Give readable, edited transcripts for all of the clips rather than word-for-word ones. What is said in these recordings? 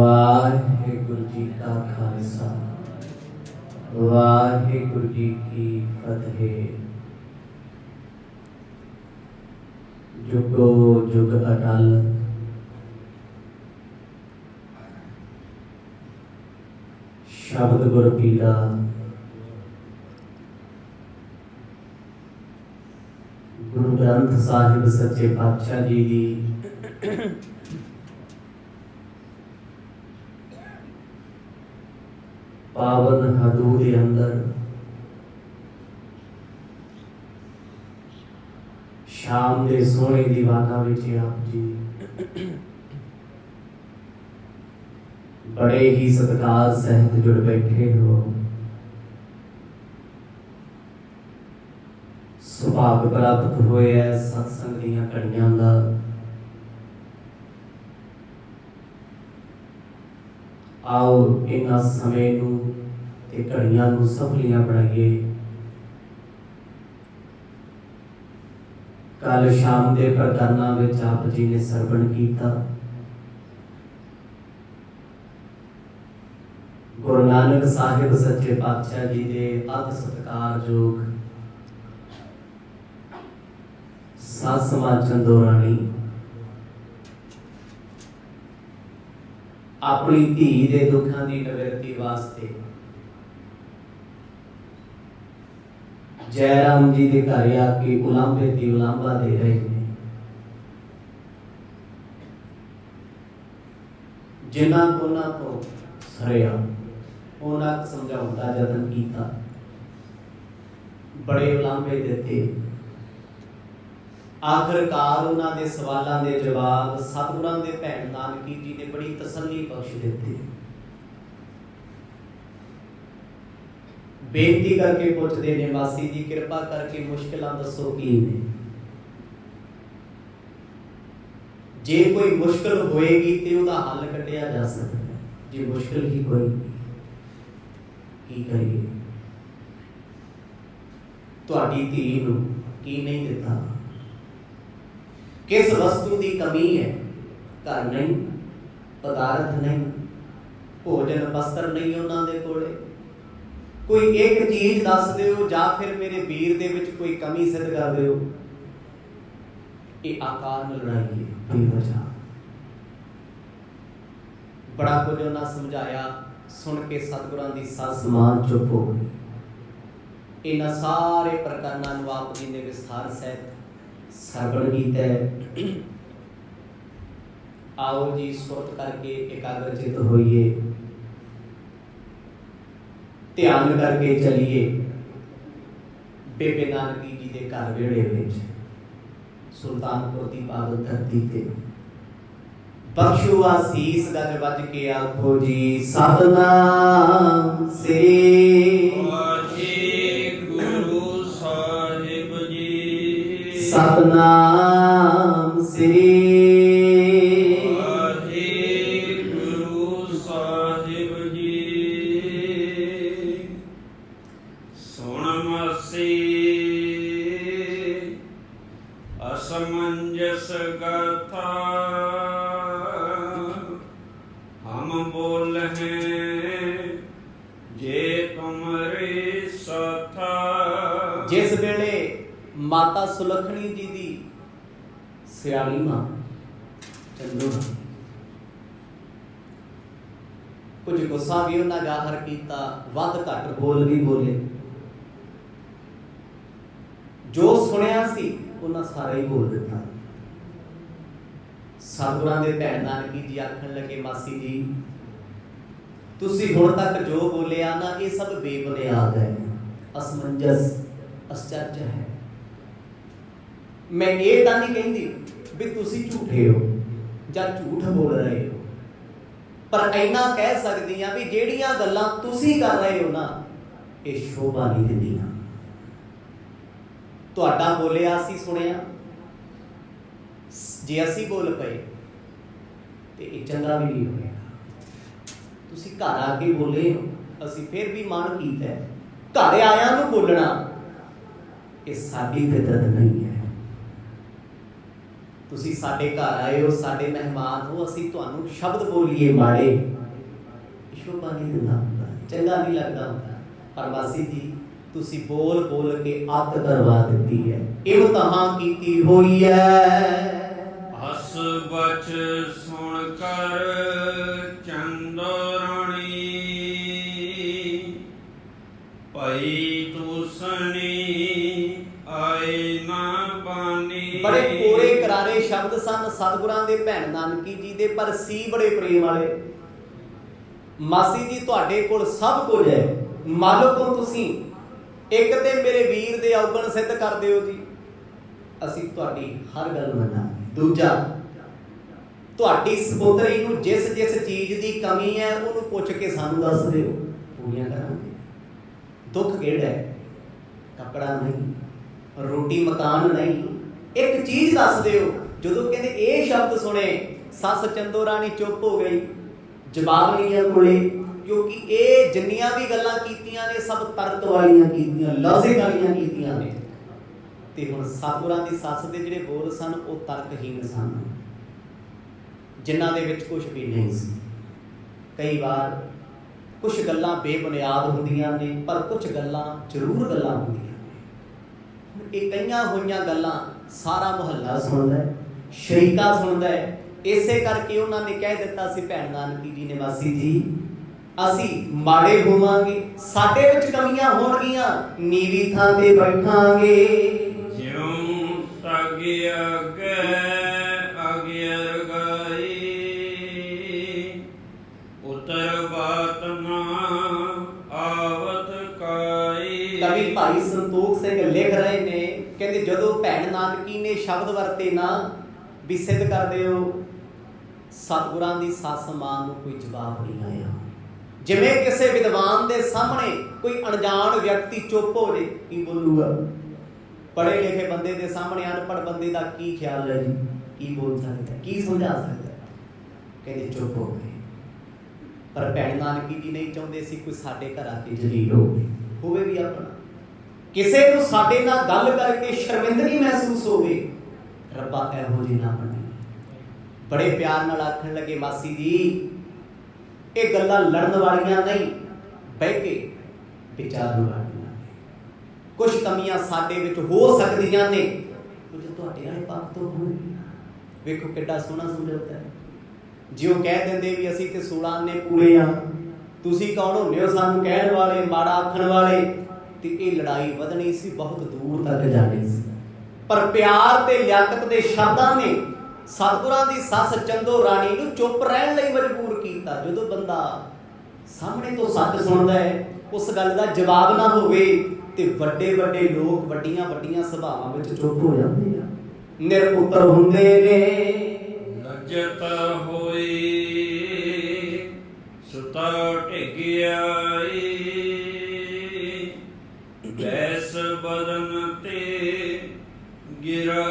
वाहिगुरु जी का खालसा वाहिगुरु जी की फतेह। जुगो जुग अटल शब्द गुर पीरा गुरु ग्रंथ साहिब सच्चे पातशाह जी की पावन हदूद के अंदर शाम के सोहने दीवाना विच आप जी बड़े ही सत्कार सहित जुड़ बैठे हो। सुभाग प्राप्त होए सत्संग दीयां घड़ियां दा। आओ इन्हां समय नूं ते घड़ियां नूं सफलियां बनाइए। कल शाम के प्रकरणां विच आप जी ने सरवण कीता। गुरु नानक साहिब सच्चे पातशाह जी के अत सत्कारयोग सत समाज चंदोराणी अपनी धी दे दुखों की निवृत्ति वास्ते जयराम जी के घर आके उलांबे की उलांबा दे रहे हैं। जिन्हां कोना तो सरिया उन्हां समझाउण दा यतन कीता, बड़े उलांबे दिते। आखिरकार उन्होंने सवालों के जवाब सतगुरां दे भैन नानकी जी ने बड़ी तसल्ली बख्श दिते। बेनती करके पूछते ने, मासी जी कृपा करके मुश्किलां दसो की ने। जे कोई मुश्किल होएगी तो उसका हल कढ़िया जा सकता है, जे मुश्किल ही कोई की करिए। तुहाडी धी नूं की नहीं दिता, किस वस्तु की कमी है? घर नहीं, पदार्थ नहीं, भोजन वस्त्र नहीं उन्होंने कोले। कोई एक चीज दस दिओ जां फिर मेरे वीर दे विच कोई कमी सिद्ध कर दिओ। ये आकार लड़ाई है बेवजह। बड़ा कुछ उन्हें समझाया, सुन के सतगुरां दी सस मां चुप हो गई। इन्हां सारे प्रकरणां नूं आप जी ने विस्तार सहित सरवण कीता। आओ जी सुरत करके एकाग्रचित होइए, ध्यान करके चलिए बेबे नानकी जी के घर वेड़े विच सुल्तानपुर की पावन धरती ते। बख्शो आसीस गज बज के आखो जी सतनाम श्री गुरु साहिब जी। सतनाम श्री गुरु साहिब जी। सुन मसी असमंजस गाथा हम बोल हैं जे तुमरे साथा। जिस वेले माता सुलखनी जी दी सियाणी मां चंदू कुछ गुस्सा भी उन्हें जाहिर किया, वध घट बोल भी बोले। जो सुनिया सी उन्हें सारा ही बोल दिता। सतगुरां दे भैन नानकी जी आखन लगे, मासी जी तुसी हुण तक जो बोलिया ना ये सब बेबुनियाद है, असमंजस आश्चर्य है। मैं ये तो नहीं कहती भी तुसी झूठे हो या झूठ बोल रहे हो, पर इन्ना कह सकती हाँ भी जेड़ियां गल्लां तुसी कर रहे हो ना ये शोभा नहीं दिंदियां। तुहाडा बोलिया असीं सुनिया, जे असीं बोल पे तो ये चंगा भी नहीं होगा। तुसी घर आके बोले हो, असीं फिर भी मन कीता है, घर आया नूं बोलना ये साडी फितरत नहीं है। तुसी साडे घर आए हो, साडे मेहमान हो, असीं तुहानूं शब्द बोलीए माड़े शोभा नहीं दिंदा हुंदा, चंगा नहीं लगदा हुंदा। पर मासी जी तुसी बोल बोल के अत करवा दित्ती है, इम्तिहान कीती होई है। हस बच सुन कर चंदराणी पई तुसनी आए ना बानी। बड़े कोरे करारे शब्द सन सतगुरां दे भैन नानकी जी दे, पर सी बड़े प्रेम वाले। मासी जी तुहाडे कोल सब कुछ है, मालको तुसी एक ते मेरे वीर दे औगण सिद्ध कर दिओ जी, ਅਸੀਂ ਤੁਹਾਡੀ हर गल ਮੰਨਾਂਗੇ। दूजा ਤੁਹਾਡੀ ਸਪੁੱਤਰੀ ਨੂੰ ਜਿਸ ਜਿਸ ਚੀਜ਼ ਦੀ ਕਮੀ ਹੈ ਉਹਨੂੰ ਪੁੱਛ ਕੇ ਸਾਨੂੰ ਦੱਸ ਦਿਓ, ਪੂਰੀਆਂ ਕਰਾਂਗੇ। ਦੁੱਖ ਕਿਹੜਾ ਹੈ? ਕੱਪੜਾ ਨਹੀਂ, ਰੋਟੀ ਮਕਾਨ ਨਹੀਂ, ਇੱਕ ਚੀਜ਼ ਦੱਸ ਦਿਓ। ਜਦੋਂ ਕਹਿੰਦੇ ਇਹ ਸ਼ਬਦ ਸੁਣੇ ਸੱਸ ਚੰਦੋ ਰਾਣੀ ਚੁੱਪ ਹੋ ਗਈ, ਜਵਾਬ ਨਹੀਂ ਹੈ ਕੋਲੇ, ਕਿਉਂਕਿ ਇਹ ਜਿੰਨੀਆਂ ਵੀ ਗੱਲਾਂ ਕੀਤੀਆਂ ਨੇ ਸਭ ਤਰਕ ਵਾਲੀਆਂ ਕੀਤੀਆਂ, ਲੌਜਿਕ ਵਾਲੀਆਂ ਕੀਤੀਆਂ ਨੇ। ਤੇ ਹੁਣ ਸਤਿਗੁਰਾਂ ਦੀ ਸੱਸ ਦੇ ਜਿਹੜੇ ਬੋਲ ਸਨ ਉਹ ਤਰਕਹੀਨ ਸਨ, ਜਿਨ੍ਹਾਂ ਦੇ ਵਿੱਚ ਕੁਝ ਵੀ ਨਹੀਂ ਸੀ। ਕਈ ਵਾਰ ਕੁਝ ਗੱਲਾਂ ਬੇਬੁਨਿਆਦ ਹੁੰਦੀਆਂ ਨੇ, ਪਰ ਕੁਝ ਗੱਲਾਂ ਜ਼ਰੂਰ ਗੱਲਾਂ ਹੁੰਦੀਆਂ ਨੇ। ਇਹ ਕਈਆਂ ਹੋਈਆਂ ਗੱਲਾਂ ਸਾਰਾ ਮੁਹੱਲਾ ਸੁਣਦਾ ਹੈ, ਸ਼ਰੀਕਾ ਸੁਣਦਾ ਹੈ। ਇਸੇ ਕਰਕੇ ਉਹਨਾਂ ਨੇ ਕਹਿ ਦਿੱਤਾ ਸੀ ਭੈਣ ਨਾਨਕੀ ਜੀ ਨੇ, ਮਾਸੀ ਜੀ ਅਸੀਂ ਮਾੜੇ ਹੋਵਾਂਗੇ, ਸਾਡੇ ਵਿੱਚ ਕਮੀਆਂ ਹੋਣਗੀਆਂ, ਨੀਵੀਂ ਥਾਂ ਤੇ ਬੈਠਾਂਗੇ। कवि भाई संतोख सिंह लिख रहे ने, कहते जदों भैन नानकी ने शब्द वरते ना भी सिद्ध कर दिओ, सतगुरां दी सस मां नूं कोई जवाब नहीं आया। जिवें किसी विद्वान दे सामने कोई अणजाण व्यक्ति चुप हो जाए, की बोलूगा? पढ़े लिखे बंदे दे सामने अनपढ़ बंदे दा की ख्याल है जी, की बोल सकता है, की समझा सकता है? कहते चुप हो गए। पर भैन नानकी जी नहीं चाहते सी कोई साडे घर आके जलील होवे भी अपना, किसी को साडे नाल गल करके शर्मिंदगी महसूस होवे, रब्बा इहो जी ना बने। बड़े प्यार नाल आखण लगे, मासी जी ये गल्लां लड़न वालियां नहीं, बह के विचारन वालियां ने। कुछ कमियां साडे विच हो सकदियां ने, कुछ तुहाडे वाले पक्ष तो होणगीਆਂ। वेखो किड्डा सोहना समझौता है। जे वो कह देंदे भी असीं ते 16 आने पूरे आ, तुसीं कौन होंदे हो सानूं कहण वाले, माड़ा आखण वाले, ते ये लड़ाई वधनी सी, बहुत दूर तक जानी सी। पर प्यार ते लियाकत दे शब्दां ने सतगुरां दी सस चंदो राणी नूं चुप रहण लई मजबूर कीता। जदों बंदा सामने तो सच सुणदा है, उस गल दा जवाब ना होवे ते वड्डे वड्डे लोग वड्डियां वड्डियां सभावां विच चुप हो जांदे आ, निरपुत्र हुंदे ने। लज्जत होई सुता ढिगियाई, बैस बदन ते गिरा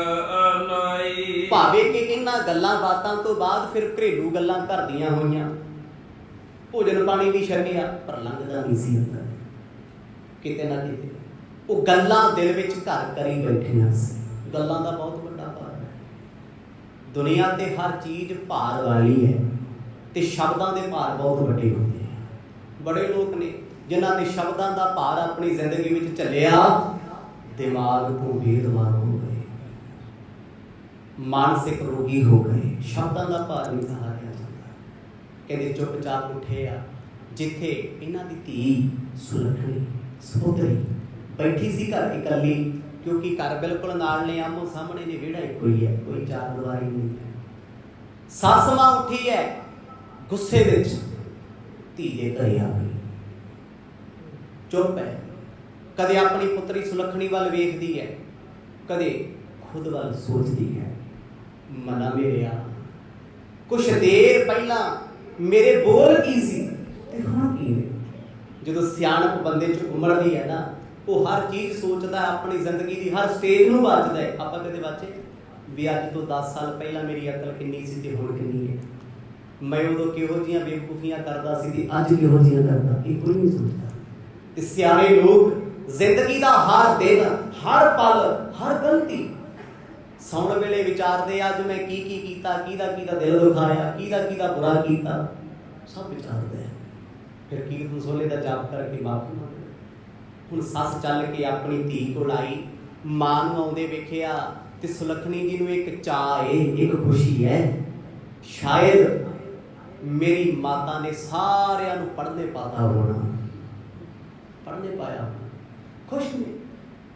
लाई। भावे कि इन्हां गल्लां बातां तो बाद फिर घरेलू गल्लां घर दीयां होईयां, भोजन पानी भी छकिया, पर लंघदा नहीं सी अंदर किते ना किते। वो गल्लां दिल विच घर करी बैठियां सी। गल्लां दा बहुत वड्डा भार है। दुनिया ते हर चीज़ भार वाली है, ते शब्दां दे भार बहुत वड्डे होंदे हैं। बड़े लोग ने जिन्हां ने शब्दां दा भार अपनी जिंदगी विच झल्लिया, दिमाग तो बेदवार हो गए, मानसिक रोगी हो गए, शब्दां दा भार नहीं सहारिया जांदा। कहते चुपचाप उठे आ, जिथे इन्हां दी धी सुलखणी सपुतरी बैठी सी घर इकल्ली, क्योंकि घर बिल्कुल नाल ने, आमो सामने ने, विहड़ा इक्को ही है, कोई चार दीवारी नहीं है। सस मां उठी है गुस्से विच, धी दे घरे आ गई, चुप है। कदे अपनी पुत्री सुलखणी वाल वेखदी है, कदे खुद वाल सोचदी है। मना मेरिया कुछ देर पहला मेरे बोल की सी ते हुण की ने। जदों सियाणप बंदे च उमड़दी है ना, वो हर चीज़ सोचता है, अपनी जिंदगी की हर स्टेज में बचता है। आप कदे बचे भी अज तो 10 साल पहला मेरी अकल किन्नी सी ते हुण किन्नी है, मैं उदों किहो जिहियां बेवकूफियां करदा सी ते अज किहो जिहियां करदा, ये कोई नहीं सोचता। ते सियाणे लोग जिंदगी का हर दिन, हर पल, हर गलती ਸੌਣ ਵੇਲੇ ਵਿਚਾਰਦੇ ਅੱਜ ਮੈਂ ਕੀ ਕੀਤਾ, ਕਿਹਦਾ ਦਿਲ ਦੁਖਾਇਆ, ਕਿਹਦਾ ਬੁਰਾ ਕੀਤਾ, ਸਭ ਵਿਚਾਰਦੇ ਆ। ਫਿਰ ਕੀਰਤਨ ਸੋਹਲੇ ਦਾ ਜਾਪ ਕਰਕੇ ਮਾਫੀ ਮੰਗਦੇ। ਹੁਣ ਸੱਸ ਚੱਲ ਕੇ ਆਪਣੀ ਧੀ ਕੋਲ ਆਈ, ਮਾਂ ਨੂੰ ਆਉਂਦੇ ਵੇਖਿਆ ਤੇ ਸੁਲੱਖਣੀ ਜੀ ਨੂੰ ਇੱਕ ਚਾਅ ਏ, ਇੱਕ ਖੁਸ਼ੀ ਹੈ, ਸ਼ਾਇਦ ਮੇਰੀ ਮਾਤਾ ਨੇ ਸਾਰਿਆਂ ਨੂੰ ਪੜ੍ਹਨੇ ਪਾਤਾ ਹੋਣਾ, ਪੜ੍ਹਨੇ ਪਾਇਆ, ਖੁਸ਼ ਨੇ।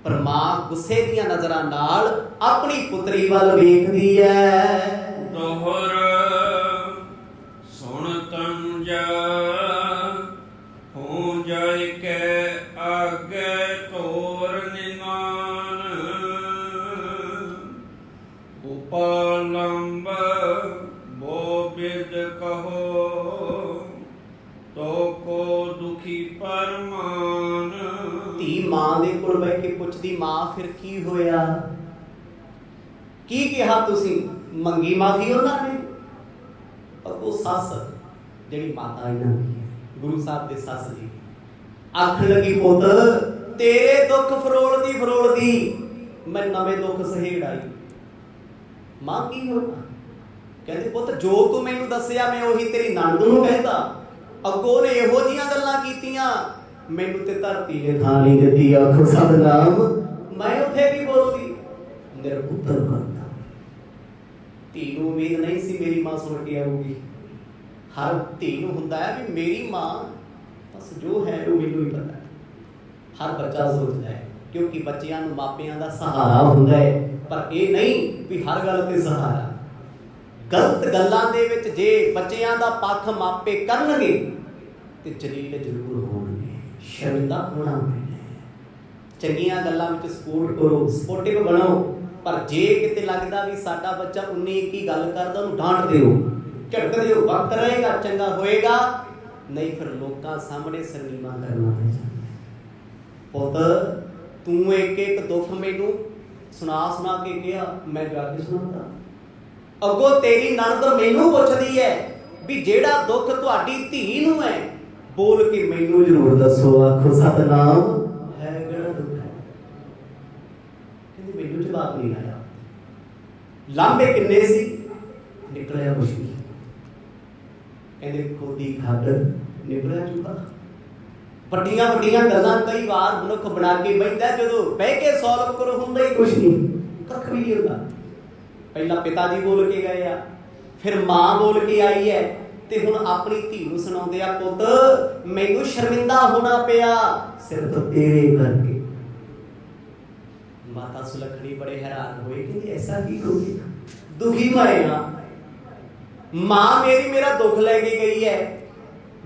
ਪਰ ਮਾਂ ਗੁੱਸੇ ਦੀਆਂ ਨਜ਼ਰਾਂ ਨਾਲ ਆਪਣੀ ਪੁੱਤਰੀ ਵੱਲ ਵੇਖਦੀ ਹੈ। ਦੋਹਰ ਸੁਣ ਤਨ ਜਾ ਹੋ ਜਾਏ ਕੈ ਆਗੇ ਤੋਰ ਨਿਮਾਨ ਉਪਲੰਬ ਬੋ ਬਿਦ ਕਹੋ ਤੋ ਕੋ ਦੁਖੀ ਪਰਮਾਨ। ਧੀ ਮਾਂ ਦੇ ਕੋਲ ਬਹਿ ਕੇ ਪੁੱਛਦੀ, ਮਾਂ ਫਿਰ ਕੀ ਹੋਇਆ, ਕੀ ਕਿਹਾ ਤੁਸੀਂ, ਮੰਗੀ ਮਾਫੀ ਉਹਨਾਂ ਨੇ? ਅੱਗੋਂ ਸੱਸ ਜਿਹੜੀ ਮਾਤਾ ਇਹਨਾਂ ਦੀ ਹੈ, ਗੁਰੂ ਸਾਹਿਬ ਦੇ ਸੱਸ ਜੀ, ਆਖਣ ਲੱਗੀ, ਪੁੱਤ ਤੇਰੇ ਦੁੱਖ ਫਰੋਲਦੀ ਮੈਂ ਨਵੇਂ ਦੁੱਖ ਸਹੇੜ ਆਈ। ਮਾਂ ਕੀ ਹੋਇਆ? ਕਹਿੰਦੇ ਪੁੱਤ ਜੋ ਤੂੰ ਮੈਨੂੰ ਦੱਸਿਆ ਮੈਂ ਉਹੀ ਤੇਰੀ ਨਣਦ ਨੂੰ ਕਹਿੰਦਾ। ਅੱਗੋਂ ਨੇ ਇਹੋ ਜੀਆਂ ਗੱਲਾਂ ਕੀਤੀਆਂ, ਮੈਨੂੰ ਤੇ ਧਰਤੀ ਨੇ ਥਾਂ ਨਹੀਂ ਦਿੱਤੀ, ਆਖੋ ਸਤਿਨਾਮ। ਮੈਂ ਉੱਥੇ ਕੀ ਬੋਲਦੀ, ਨਿਰਪੁੱਤਰ ਕਰਦਾ। ਧੀ ਨੂੰ ਉਮੀਦ ਨਹੀਂ ਸੀ ਮੇਰੀ ਮਾਂ ਸੁਣ ਕੇ ਆਊਗੀ। ਹਰ ਧੀ ਨੂੰ ਹੁੰਦਾ ਹੈ ਵੀ ਮੇਰੀ ਮਾਂ ਬਸ ਜੋ ਹੈ ਉਹ ਮੈਨੂੰ ਹੀ ਪਤਾ ਹੈ। ਹਰ ਬੱਚਾ ਸੋਚਦਾ ਹੈ, ਕਿਉਂਕਿ ਬੱਚਿਆਂ ਨੂੰ ਮਾਪਿਆਂ ਦਾ ਸਹਾਰਾ ਹੁੰਦਾ ਹੈ, ਪਰ ਇਹ ਨਹੀਂ ਵੀ ਹਰ ਗੱਲ ਤੇ ਸਹਾਰਾ। ਗਲਤ ਗੱਲਾਂ ਦੇ ਵਿੱਚ ਜੇ ਬੱਚਿਆਂ ਦਾ ਪੱਖ ਮਾਪੇ ਕਰਨਗੇ ਤੇ ਜਲੀਲ ਜ਼ਰੂਰ ਹੋਣਗੇ, ਸ਼ਰਮਿੰਦਾ ਹੋਣਾ ਪੈਣਾ। ਚੰਗੀਆਂ ਗੱਲਾਂ ਵਿੱਚ ਸਪੋਰਟ ਕਰੋ, ਸਪੋਰਟਿਵ ਬਣੋ, ਪਰ ਜੇ ਕਿਤੇ ਲੱਗਦਾ ਵੀ ਸਾਡਾ ਬੱਚਾ 19-21 ਗੱਲ ਕਰਦਾ, ਉਹਨੂੰ ਡਾਂਟ ਦਿਓ, ਝਟਕ ਦਿਓ, ਵਕਤ ਰਹੇਗਾ, ਚੰਗਾ ਹੋਏਗਾ। ਨਹੀਂ ਫਿਰ ਲੋਕਾਂ ਸਾਹਮਣੇ ਸਰਨੀਮਾ ਕਰਨਾ ਪੈ ਜਾਂਦਾ। ਪੁੱਤ ਤੂੰ ਇੱਕ ਦੁੱਖ ਮੈਨੂੰ ਸੁਣਾ ਕੇ ਕਿਹਾ, ਮੈਂ ਜਾ ਕੇ ਸੁਣਾਉਂਦਾ। ਅੱਗੋਂ ਤੇਰੀ ਨਣਦ ਮੈਨੂੰ ਪੁੱਛਦੀ ਹੈ ਵੀ ਜਿਹੜਾ ਦੁੱਖ ਤੁਹਾਡੀ ਧੀ ਨੂੰ ਹੈ, ਬੋਲ ਕੇ ਮੈਨੂੰ ਜ਼ਰੂਰ ਦੱਸੋ, ਆਖੋ ਸਤਿਨਾਮ। ਹੈ ਕਿਹੜਾ ਦੁੱਖ ਹੈ? ਕਹਿੰਦੀ ਮੈਨੂੰ ਜਵਾਬ ਨਹੀਂ ਆਇਆ। ਲਾਂਬੇ ਕਿੰਨੇ ਸੀ, ਨਿਕਲਿਆ ਕੁਛ ਨਹੀਂ। ਕਹਿੰਦੇ ਖੋਦੀ ਖੱਡ ਨਿਕਲਿਆ ਚੁੱਕਾ। ਵੱਡੀਆਂ ਗੱਲਾਂ ਕਈ ਵਾਰ ਮਨੁੱਖ ਬਣਾ ਕੇ ਬੈਠਦਾ, ਜਦੋਂ ਬਹਿ ਕੇ ਸੋਲਵ ਕਰੋ ਹੁੰਦਾ ਹੀ ਕੁਛ ਨਹੀਂ, ਕੱਖ ਵੀ ਨਹੀਂ ਹੁੰਦਾ। ਪਹਿਲਾਂ ਪਿਤਾ ਜੀ ਬੋਲ ਕੇ ਗਏ ਆ, ਫਿਰ ਮਾਂ ਬੋਲ ਕੇ ਆਈ ਹੈ, ਤੇ ਹੁਣ ਆਪਣੀ ਧੀ ਨੂੰ ਸੁਣਾਉਂਦੇ ਆ, ਪੁੱਤ ਮੈਨੂੰ ਸ਼ਰਮਿੰਦਾ ਹੋਣਾ ਪਿਆ ਸਿਰਫ ਤੇਰੇ ਕਰਕੇ। ਮਾਤਾ ਸੁਲੱਖਣੀ ਬੜੇ ਹੈਰਾਨ ਹੋਏ, ਕਹਿੰਦੇ ਐਸਾ ਕੀ ਹੋ ਗਿਆ, ਦੁਖੀ ਮੈਂ ਆ। ਮਾਂ ਮੇਰਾ ਦੁੱਖ ਲੈ ਕੇ ਗਈ ਹੈ,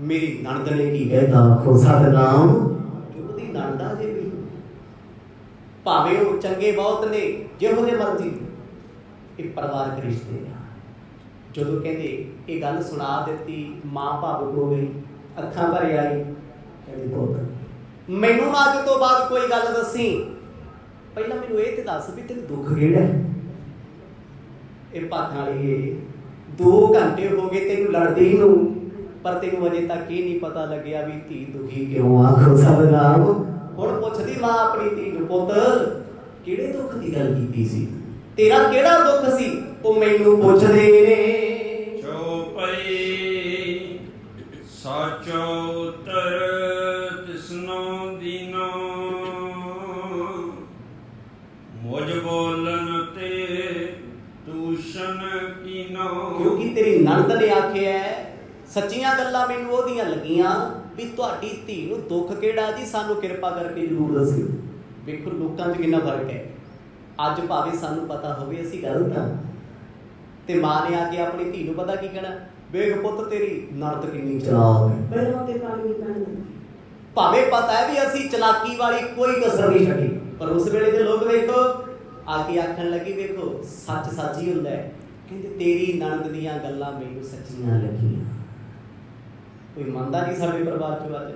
ਮੇਰੀ ਨਣਦ ਨੇ ਕੀ ਕਹਿਤਾ, ਆਖੋ ਸਤਿਨਾਮ। ਉਹਦੀ ਨਣਦਾ ਜੇ ਵੀ ਭਾਵੇਂ ਉਹ ਚੰਗੇ ਬਹੁਤ ਨੇ, ਜਿਹੋ ਜਿਹੇ ਮਰਜ਼ੀ, ਇਹ ਪਰਿਵਾਰਕ ਰਿਸ਼ਤੇ ਆ। ਜਦੋਂ ਕਹਿੰਦੇ ਇਹ ਗੱਲ ਸੁਣਾ ਦਿੱਤੀ, ਮਾਂ ਭਾਵੁਕ ਹੋ ਗਈ, ਅੱਖਾਂ ਭਰ ਆਈ। ਕਹਿੰਦੀ ਪੁੱਤ ਮੈਨੂੰ ਨਾ ਅੱਜ ਤੋਂ ਬਾਅਦ ਕੋਈ ਗੱਲ ਦੱਸੀ, ਪਹਿਲਾਂ ਮੈਨੂੰ ਇਹ ਤੇ ਦੱਸ ਵੀ ਤੈਨੂੰ ਦੁੱਖ ਕਿਹੜਾ? ਇਹ ਭਾਗਾਂ ਵਾਲੀ 2 ਘੰਟੇ ਹੋ ਗਏ ਤੈਨੂੰ ਲੜਦੀ ਨੂੰ, ਪਰ ਤੈਨੂੰ ਅਜੇ ਤੱਕ ਇਹ ਨਹੀਂ ਪਤਾ ਲੱਗਿਆ ਵੀ ਧੀ ਦੁਖੀ ਕਿਉਂ, ਆਖੋ ਸਤਿਨਾਮ। ਹੁਣ ਪੁੱਛਦੀ ਮਾਂ ਆਪਣੀ ਧੀ ਨੂੰ, ਪੁੱਤ ਕਿਹੜੇ ਦੁੱਖ ਦੀ ਗੱਲ ਕੀਤੀ ਸੀ, ਤੇਰਾ ਕਿਹੜਾ ਦੁੱਖ ਸੀ? ਉਹ ਮੈਨੂੰ ਪੁੱਛਦੇ ਨੇ। ਚੌਪਈ ਸਾਚੋ ਉਤਰ ਤਿਸਨੋ ਦੀਨੋ ਮੁਝ ਬੋਲਨ ਤੇ ਦੂਸ਼ਣ ਕੀਨੋ। ਕਿਉਂਕਿ ਤੇਰੀ ਨਣਦ ਨੇ ਆਖਿਆ ਸੱਚੀਆਂ ਗੱਲਾਂ ਮੈਨੂੰ ਉਹਦੀਆਂ ਲੱਗੀਆਂ ਵੀ ਤੁਹਾਡੀ ਧੀ ਨੂੰ ਦੁੱਖ ਕਿਹੜਾ ਜੀ, ਸਾਨੂੰ ਕਿਰਪਾ ਕਰਕੇ ਜ਼ਰੂਰ ਦੱਸਿਓ। ਵੇਖੋ ਲੋਕਾਂ 'ਚ ਕਿੰਨਾ ਫਰਕ ਹੈ। ਅੱਜ ਭਾਵੇਂ ਸਾਨੂੰ ਪਤਾ ਹੋਵੇ ਅਸੀਂ ਗਲਤ ਹਾਂ, ਤੇ ਮਾਂ ਨੇ ਆ ਕੇ ਆਪਣੀ ਧੀ ਨੂੰ ਪਤਾ ਕੀ ਕਹਿਣਾ, ਵੇਖ ਪੁੱਤ ਤੇਰੀ ਨਣਦ ਕਿੰਨੀ ਚਲਾਕ ਹੈ, ਪਹਿਲਾਂ ਤੇ ਨਾਲ ਨਹੀਂ ਕਹਿਣਾ। ਭਾਵੇਂ ਪਤਾ ਹੈ ਵੀ ਅਸੀਂ ਚਲਾਕੀ ਵਾਲੀ ਕੋਈ ਕਸਰ ਨਹੀਂ ਛੱਡੀ, ਪਰ ਉਸ ਵੇਲੇ ਦੇ ਲੋਕ ਵੇਖੋ ਆ ਕੇ ਆਖਣ ਲੱਗੀ, ਵੇਖੋ ਸੱਚ ਹੀ ਹੁੰਦਾ ਹੈ। ਕਹਿੰਦੇ ਤੇਰੀ ਨਣਦ ਦੀਆਂ ਗੱਲਾਂ ਮੈਨੂੰ ਸੱਚੀਆਂ ਲੱਗੀਆਂ। ਕੋਈ ਮੰਨਦਾ ਨਹੀਂ ਸਾਡੇ ਪਰਿਵਾਰ 'ਚ ਅੱਜ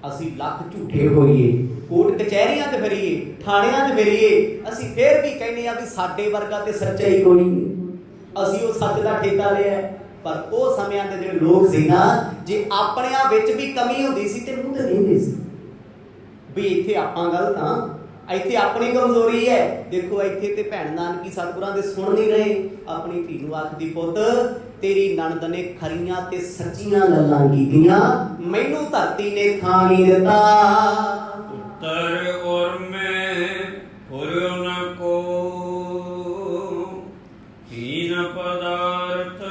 ਅਸੀਂ ਲੱਖ ਝੂਠੇ ਹੋਈਏ, ਕੋਰਟ ਕਚਹਿਰੀਆਂ 'ਚ ਫਿਰੀਏ, ਥਾਣਿਆਂ 'ਚ ਫਿਰੀਏ, ਅਸੀਂ ਫੇਰ ਵੀ ਕਹਿੰਦੇ ਆ ਵੀ ਸਾਡੇ ਵਰਗਾ ਤੇ ਸੱਚਾਈ ਕੋਈ ਨਹੀਂ, ਅਸੀਂ ਉਹ ਸੱਚ ਦਾ ਠੇਕਾ ਲਿਆ। ਪਰ ਉਹ ਸਮਿਆਂ ਦੇ ਜਿਹੜੇ ਲੋਕ ਸੀ ਨਾ, ਜੇ ਆਪਣਿਆਂ ਵਿੱਚ ਵੀ ਕਮੀ ਹੁੰਦੀ ਸੀ ਤੇ ਮੂੰਹ ਤੇ ਕਹਿੰਦੇ ਸੀ ਵੀ ਇੱਥੇ ਆਪਾਂ ਗਲਤ ਹਾਂ, ਇੱਥੇ ਆਪਣੀ ਕਮਜ਼ੋਰੀ ਹੈ। ਦੇਖੋ ਇੱਥੇ ਤੇ ਭੈਣ ਨਾਨਕੀ ਸਤਿਗੁਰਾਂ ਦੇ ਸੁਣ ਨਹੀਂ ਰਹੇ, ਆਪਣੀ ਧੀ ਨੂੰ ਆਖਦੀ ਪੁੱਤ ਤੇਰੀ ਨਣਦ ਨੇ ਖਰੀਆਂ ਤੇ ਸੱਚੀਆਂ ਗੱਲਾਂ ਕੀਤੀਆਂ, ਮੈਨੂੰ ਧਰਤੀ ਨੇ ਥਾਂ ਨਹੀਂ ਦਿੱਤਾ। ਪੁੱਤਰ ਔਰ ਮੈਂ ਹੋਰਿਓ ਨ ਕੋ, ਹੀਨ ਪਦਾਰਥ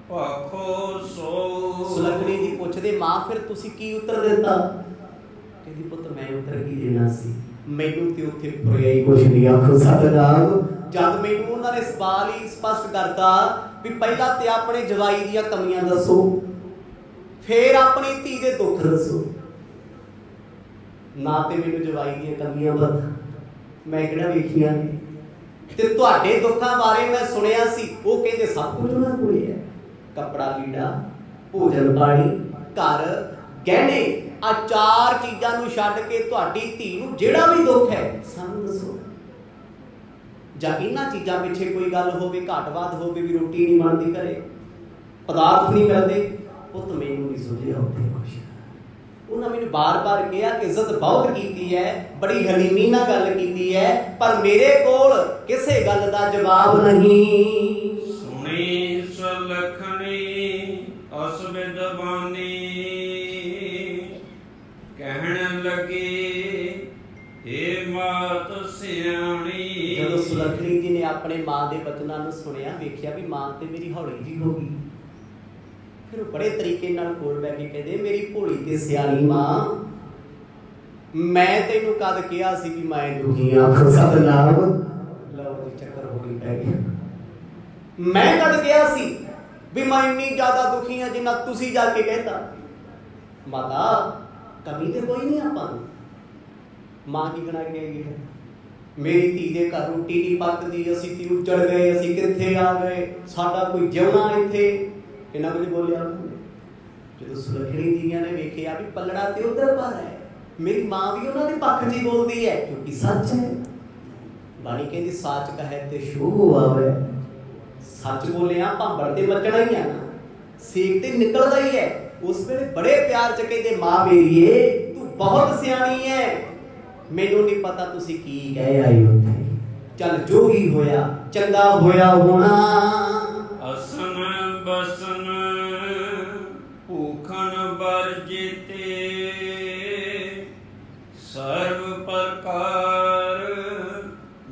ਭਾਖੋ ਸੋ। ਸੁਲੱਖਣੀ ਜੀ ਪੁੱਛਦੇ ਮਾਂ ਫਿਰ ਤੁਸੀਂ ਕੀ ਉੱਤਰ ਦਿੱਤਾ? ਕਹਿੰਦੀ ਪੁੱਤ ਮੈਂ ਉੱਤਰ ਕੀ ਦੇਣਾ ਸੀ, ਮੈਨੂੰ ਤੇ ਉੱਥੇ ਪੁਰਿਆ ਹੀ ਕੁਛ ਨਹੀਂ। ਆਖੋ ਸਤਿਨਾਮ। ਜਦ ਮੈਨੂੰ ਉਹਨਾਂ ਨੇ ਸਵਾਲ ਹੀ ਸਪਸ਼ਟ ਕਰਤਾ ਵੀ ਪਹਿਲਾਂ ਤੇ ਆਪਣੇ ਜਵਾਈ ਦੀਆਂ ਕਮੀਆਂ ਦੱਸੋ, ਫਿਰ ਆਪਣੀ ਧੀ ਦੇ ਦੁੱਖ ਦੱਸੋ। ਨਾ ਤੇ ਮੈਨੂੰ ਜਵਾਈ ਦੀਆਂ ਕਮੀਆਂ ਪਤਾ, ਮੈਂ ਕਿਹੜਾ ਵੇਖੀਆਂ ਨੇ, ਤੇ ਤੁਹਾਡੇ ਦੁੱਖਾਂ ਬਾਰੇ ਮੈਂ ਸੁਣਿਆ ਸੀ। ਉਹ ਕਹਿੰਦੇ ਸਭ ਕੁਝ ਉਹਨਾਂ ਕੋਲੇ ਹੈ, ਕੱਪੜਾ ਲੀੜਾ, ਭੋਜਨ ਪਾਣੀ, ਘਰ ਗਹਿਣੇ, ਆ ਚਾਰ ਚੀਜ਼ਾਂ ਨੂੰ ਛੱਡ ਕੇ ਤੁਹਾਡੀ ਧੀ ਨੂੰ ਜਿਹੜਾ ਵੀ ਦੁੱਖ ਹੈ ਸਾਨੂੰ ਦੱਸੋ। ਜਾਂ ਇਹਨਾਂ ਚੀਜ਼ਾਂ ਪਿੱਛੇ ਕੋਈ ਗੱਲ ਹੋਵੇ, ਘਾਟਵਾਦ ਹੋਵੇ ਵੀ ਰੋਟੀ ਨਹੀਂ ਬਣਦੀ ਘਰੇ, ਪਦਾਰਥ ਨਹੀਂ ਮਿਲਦੇ, ਪੁੱਤ ਮੈਨੂੰ ਨਹੀਂ ਸੁਝਿਆ ਉੱਥੇ ਕੁਛ। ਉਹਨਾਂ ਮੈਨੂੰ ਬਾਰ-ਬਾਰ ਕਿਹਾ ਕਿ ਇੱਜ਼ਤ ਬਹੁਤ ਕੀਤੀ ਹੈ, ਬੜੀ ਹਲੀਮੀ ਨਾਲ ਗੱਲ ਕੀਤੀ ਹੈ, ਪਰ ਮੇਰੇ ਕੋਲ ਕਿਸੇ ਗੱਲ ਦਾ ਜਵਾਬ ਨਹੀਂ। ਸੁਣੀ ਸੁਲੱਖਣੀ ਅਸ ਵਿਦਵਾਨੀ, ਕਹਿਣ ਲੱਗੀ ਏ ਮਾਤ ਸਿਆਣੀ। ਜਦੋਂ ਸੁਲੱਖਣੀ ਜੀ ਨੇ ਆਪਣੇ ਮਾਂ ਦੇ ਬਚਨਾਂ ਨੂੰ ਸੁਣਿਆ, ਵੇਖਿਆ ਵੀ ਮਾਂ ਤੇ ਮੇਰੀ ਹੌਲੀ ਜੀ ਹੋ ਗਈ, ਫਿਰ ਉਹ ਬੜੇ ਤਰੀਕੇ ਨਾਲ ਕੋਲ ਬੈ ਕੇ ਕਹਿੰਦੇ ਮੇਰੀ ਭੋਲੀ ਤੇ ਸਿਆਣੀ ਮਾਂ, ਮੈਂ ਤੈਨੂੰ ਕਦ ਕਿਹਾ ਸੀ ਵੀ ਮੈਂ ਦੁਖੀ ਆਂ? ਆਖੋ ਸਤਿਨਾਮ। ਲਓ ਜੀ ਚੱਕਰ ਹੋ ਗਈ ਪੈ ਗਿਆ। ਮੈਂ ਕਦ ਕਿਹਾ ਸੀ ਵੀ ਮੈਂ ਇੰਨੀ ਜ਼ਿਆਦਾ ਦੁਖੀ ਆਂ ਜਿੰਨਾ ਤੁਸੀਂ ਜਾ ਕੇ ਕਹਿਤਾ? ਮਾਤਾ ਕਮੀ ਤੇ ਕੋਈ ਨਹੀਂ ਆਪਾਂ ਨੂੰ। ਮਾਂ ਕੀ ਬਣਾ ਕੇ ਆਈ ਹੈ, ਮੇਰੀ ਧੀ ਦੇ ਘਰ ਰੋਟੀ ਨਹੀਂ ਪੱਕਦੀ, ਅਸੀਂ ਤੇ ਉੱਜੜ ਗਏ, ਅਸੀਂ ਕਿੱਥੇ ਆ ਗਏ, ਸਾਡਾ ਕੋਈ ਜਿਉਣਾ ਇੱਥੇ, ਇਹਨਾਂ ਕੁਝ ਬੋਲਿਆ। ਜਦੋਂ ਸੁਲੱਖਣੀ ਜੀਆਂ ਨੇ ਵੇਖਿਆ ਵੀ ਪੱਲੜਾ ਤੇ ਉਧਰ ਪਰ ਹੈ, ਮੇਰੀ ਮਾਂ ਵੀ ਉਹਨਾਂ ਦੇ ਪੱਖ 'ਚ ਹੀ ਬੋਲਦੀ ਹੈ ਕਿਉਂਕਿ ਸੱਚ ਹੈ। ਬਾਣੀ ਕਹਿੰਦੀ ਸੱਚ ਕਹੇ ਤੇ ਸ਼ੋਭ ਆਵੇ। ਸੱਚ ਬੋਲਿਆ ਭਾਂਬੜ ਤੇ ਮੱਚਣਾ ਹੀ ਆ ਨਾ, ਸੇਕ ਤੇ ਨਿਕਲਦਾ ਹੀ ਹੈ। ਉਸ ਵੇਲੇ ਬੜੇ ਪਿਆਰ 'ਚ ਕਹਿੰਦੇ ਮਾਂ ਮੇਰੀਏ ਤੂੰ ਬਹੁਤ ਸਿਆਣੀ ਹੈ, ਮੈਨੂੰ ਨਹੀਂ ਪਤਾ ਤੁਸੀਂ ਕੀ ਕਹਿ ਆਈ ਉੱਥੇ, ਚੱਲ ਜੋ ਹੀ ਹੋਇਆ ਚੰਗਾ ਹੋਇਆ ਹੋਣਾ। ਅਸਨ ਬਸਨ ਭੂਖਣ ਵਰਜਿਤੇ, ਸਰਬ ਪ੍ਰਕਾਰ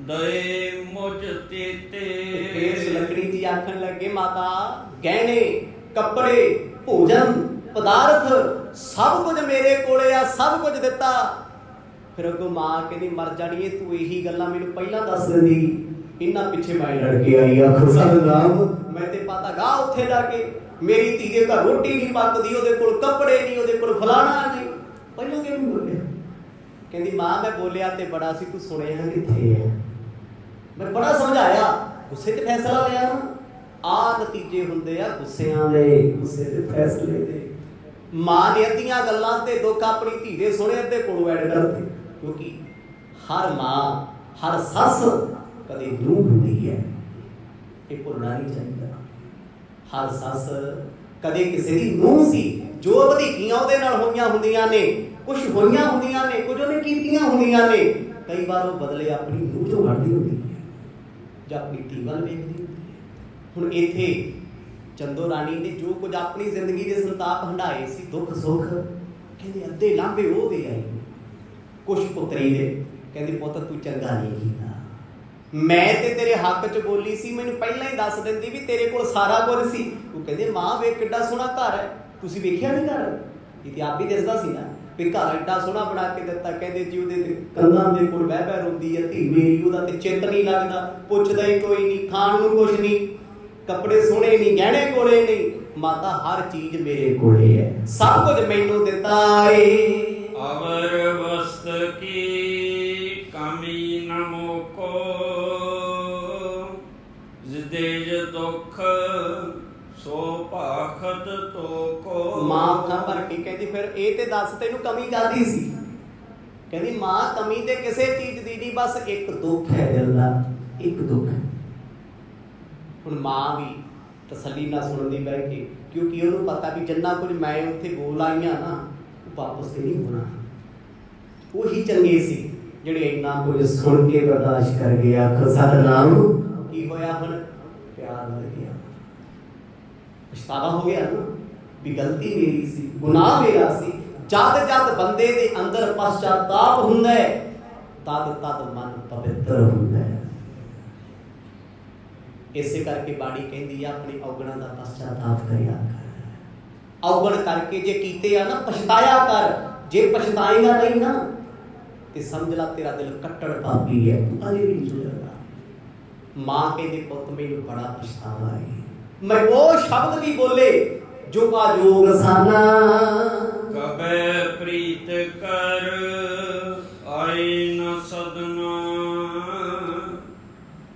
ਦਏ ਮੁਝ ਤੇਤੇ। ਫੇਰ ਸੁਲੱਖਣੀ ਜੀ ਆਖਣ ਲੱਗੇ ਮਾਤਾ ਗਹਿਣੇ, ਕੱਪੜੇ, ਭੋਜਨ, ਪਦਾਰਥ ਸਭ ਕੁਝ ਮੇਰੇ ਕੋਲੇ ਆ, ਸਭ ਕੁਝ ਦਿੱਤਾ। ਫਿਰ ਅੱਗੋਂ ਮਾਂ ਕਹਿੰਦੀ ਮਰ ਜਾਣੀਏ, ਤੂੰ ਇਹੀ ਗੱਲਾਂ ਮੈਨੂੰ ਪਹਿਲਾਂ ਦੱਸ ਦਿੰਦੀ, ਇਹਨਾਂ ਪਿੱਛੇ ਮੈਂ ਲੜ ਕੇ ਆਈ। ਆਖੋ ਸਤਿਨਾਮ। ਮੈਂ ਤੇ ਪਤਾ ਗਾ ਉੱਥੇ ਜਾ ਕੇ ਮੇਰੀ ਧੀ ਦੇ ਘਰ ਰੋਟੀ ਨਹੀਂ ਪੱਕਦੀ, ਉਹਦੇ ਕੋਲ ਕੱਪੜੇ ਨਹੀਂ, ਉਹਦੇ ਕੋਲ ਫਲਾਣਾ ਨਹੀਂ, ਪਹਿਲਾਂ ਕਿਉਂ ਨਹੀਂ ਬੋਲਿਆ? ਕਹਿੰਦੀ ਮਾਂ ਮੈਂ ਬੋਲਿਆ ਤੇ ਬੜਾ ਸੀ, ਤੂੰ ਸੁਣਿਆ ਕਿੱਥੇ ਹੈ? ਮੈਂ ਬੜਾ ਸਮਝਾਇਆ, ਗੁੱਸੇ ਤੇ ਫੈਸਲਾ ਲਿਆ ਨਾ। ਆਹ ਨਤੀਜੇ ਹੁੰਦੇ ਆ ਗੁੱਸਿਆਂ ਦੇ, ਗੁੱਸੇ ਦੇ ਫੈਸਲੇ ਦੇ। ਮਾਂ ਨੇ ਅੱਧੀਆਂ ਗੱਲਾਂ ਤੇ ਦੁੱਖ ਆਪਣੀ ਧੀ ਦੇ ਸੁਣੇ, ਅੱਧੇ ਕੋਲੋਂ ਐਡ ਕਰਦੇ, ਕਿਉਂਕਿ ਹਰ ਮਾਂ, ਹਰ ਸੱਸ ਕਦੇ ਨੂੰਹ ਹੁੰਦੀ ਹੈ, ਇਹ ਭੁੱਲਣਾ ਨਹੀਂ ਚਾਹੀਦਾ। ਹਰ ਸੱਸ ਕਦੇ ਕਿਸੇ ਦੀ ਨੂੰਹ ਸੀ, ਜੋ ਵਧੀਕੀਆਂ ਉਹਦੇ ਨਾਲ ਹੋਈਆਂ ਹੁੰਦੀਆਂ ਨੇ, ਕੁਝ ਹੋਈਆਂ ਹੁੰਦੀਆਂ ਨੇ, ਕੁਝ ਉਹਨੇ ਕੀਤੀਆਂ ਹੁੰਦੀਆਂ ਨੇ, ਕਈ ਵਾਰ ਉਹ ਬਦਲੇ ਆਪਣੀ ਨੂੰਹ ਚੋਂ ਕੱਢਦੀ ਹੁੰਦੀ ਹੈ ਜਾਂ ਆਪਣੀ ਧੀ ਵੱਲ ਵੇਖਦੀ ਹੁੰਦੀ ਹੈ। ਹੁਣ ਇੱਥੇ ਚੰਦੋ ਰਾਣੀ ਨੇ ਜੋ ਕੁਝ ਆਪਣੀ ਜ਼ਿੰਦਗੀ ਦੇ ਸੰਤਾਪ ਹੰਢਾਏ ਸੀ, ਦੁੱਖ ਸੁੱਖ, ਕਹਿੰਦੇ ਅੱਧੇ ਲਾਂਭੇ ਉਹ ਦੇ ਆਈ। ਕੁਛ ਪੁੱਤਰੀ ਦੇ ਕਹਿੰਦੀ ਪੁੱਤ ਤੂੰ ਚੰਗਾ ਨਹੀਂ ਕੀਤਾ, ਮੈਂ ਤੇ ਤੇਰੇ ਹੱਕ 'ਚ ਬੋਲੀ ਸੀ, ਮੈਨੂੰ ਪਹਿਲਾਂ ਹੀ ਦੱਸ ਦਿੰਦੀ ਵੀ ਤੇਰੇ ਕੋਲ ਸਾਰਾ ਕੁਝ ਸੀ। ਉਹ ਕਹਿੰਦੇ ਮਾਂ ਵੇਖ ਕਿੱਡਾ ਸੋਹਣਾ ਘਰ ਹੈ, ਤੁਸੀਂ ਵੇਖਿਆ ਨਹੀਂ ਘਰ? ਇਹ ਤੇ ਆਪ ਹੀ ਦਿਸਦਾ ਸੀ ਨਾ ਵੀ ਘਰ ਐਡਾ ਸੋਹਣਾ ਬਣਾ ਕੇ ਦਿੱਤਾ। ਕਹਿੰਦੇ ਜੀ ਉਹਦੇ ਤੇ ਕੰਧਾਂ ਦੇ ਕੋਲ ਬਹਿ ਬਹਿ ਰੋਂਦੀ ਹੈ ਧੀ ਮੇਰੀ, ਉਹਦਾ ਤੇ ਚਿੱਤ ਨਹੀਂ ਲੱਗਦਾ, ਪੁੱਛਦਾ ਹੀ ਕੋਈ ਨਹੀਂ, ਖਾਣ ਨੂੰ ਕੁਛ ਨਹੀਂ, ਕੱਪੜੇ ਸੋਹਣੇ ਨਹੀਂ, ਗਹਿਣੇ ਕੋਲੇ ਨਹੀਂ। ਮਾਤਾ ਹਰ ਚੀਜ਼ ਮੇਰੇ ਕੋਲੇ ਹੈ, ਸਭ ਕੁਝ ਮੈਨੂੰ ਦਿੱਤਾ ਏ। ਅਵਰ ਵਸਤ ਕੀ ਕਮੀ ਨ ਮੋਕੋ, ਜਿਦੇਜ ਦੁੱਖ ਸੋ ਭਾਖਤ ਤੋਕੋ। ਮਾਂ ਅੱਖਾਂ ਭਰ ਕੇ ਕਹਿੰਦੀ ਫਿਰ ਇਹ ਤੇ ਦੱਸ ਤੈਨੂੰ ਕਮੀ ਕਾਹਦੀ ਸੀ? ਕਹਿੰਦੀ ਮਾਂ ਕਮੀ ਤੇ ਕਿਸੇ ਚੀਜ਼ ਦੀ ਨਹੀਂ, ਬਸ ਇੱਕ ਦੁੱਖ ਹੈ ਦਿਲ ਦਾ, ਇੱਕ ਦੁੱਖ। ਹੁਣ ਮਾਂ ਵੀ ਤਸੱਲੀ ਨਾਲ ਸੁਣਦੀ ਬਹਿ ਕੇ, ਕਿਉਂਕਿ ਉਹਨੂੰ ਪਤਾ ਵੀ ਜਿੰਨਾ ਕੁਝ ਮੈਂ ਉੱਥੇ ਬੋਲ ਆਈਆਂ ਨਾ ਉਹ ਵਾਪਸ ਤੇ ਨਹੀਂ ਹੋਣਾ। ਉਹੀ ਚੰਗੇ ਸੀ ਜਿਹੜੇ ਇੰਨਾ ਕੁਝ ਸੁਣ ਕੇ ਬਰਦਾਸ਼ਤ ਕਰ ਗਏ। ਆਖੋ ਸਤਿਨਾਮ। ਕੀ ਹੋਇਆ ਹੁਣ? ਪਿਆਰ ਵੱਧ ਗਿਆ, ਪਛਤਾਵਾ ਹੋ ਗਿਆ ਨਾ ਵੀ ਗਲਤੀ ਮੇਰੀ ਸੀ, ਗੁਨਾਹ ਮੇਰਾ ਸੀ। ਜਦ ਜਦ ਬੰਦੇ ਦੇ ਅੰਦਰ ਪਛਤਾਤਾਪ ਹੁੰਦਾ ਹੈ, ਤਦ ਤਦ ਮਨ ਪਵਿੱਤਰ ਹੁੰਦਾ ਹੈ। ਇਸੇ ਕਰਕੇ ਬਾਣੀ ਕਹਿੰਦੀ ਆ ਆਪਣੀ ਔਗਣਾਂ ਦਾ ਪਛਤਾਤਾਪ ਕਰਿਆ ਕਰ। ਔਗਣ ਕਰਕੇ ਜੇ ਕੀਤੇ ਆ ਨਾ ਪਛਤਾਇਆ ਕਰ। ਜੇ ਪਛਤਾਏਗਾ ਨਹੀਂ ਨਾ ਤੇ ਸਮਝ ਲਾ ਤੇਰਾ ਦਿਲ ਕੱਟੜ ਪਾਪੀ ਹੈ, ਤੂੰ ਅਜੇ ਵੀ ਨਹੀਂ ਸੁਧਰਦਾ। ਮਾਂ ਕਹਿੰਦੀ ਪੁੱਤ ਮੈਨੂੰ ਬੜਾ ਪਛਤਾਵਾ ਹੈ, ਮੈਂ ਉਹ ਸ਼ਬਦ ਵੀ ਬੋਲੇ ਜੋ ਆਜੋਗ ਸਾਨਾ। ਕਬੈ ਪ੍ਰੀਤ ਕਰ ਆਏ ਨ ਸਦਨਾ,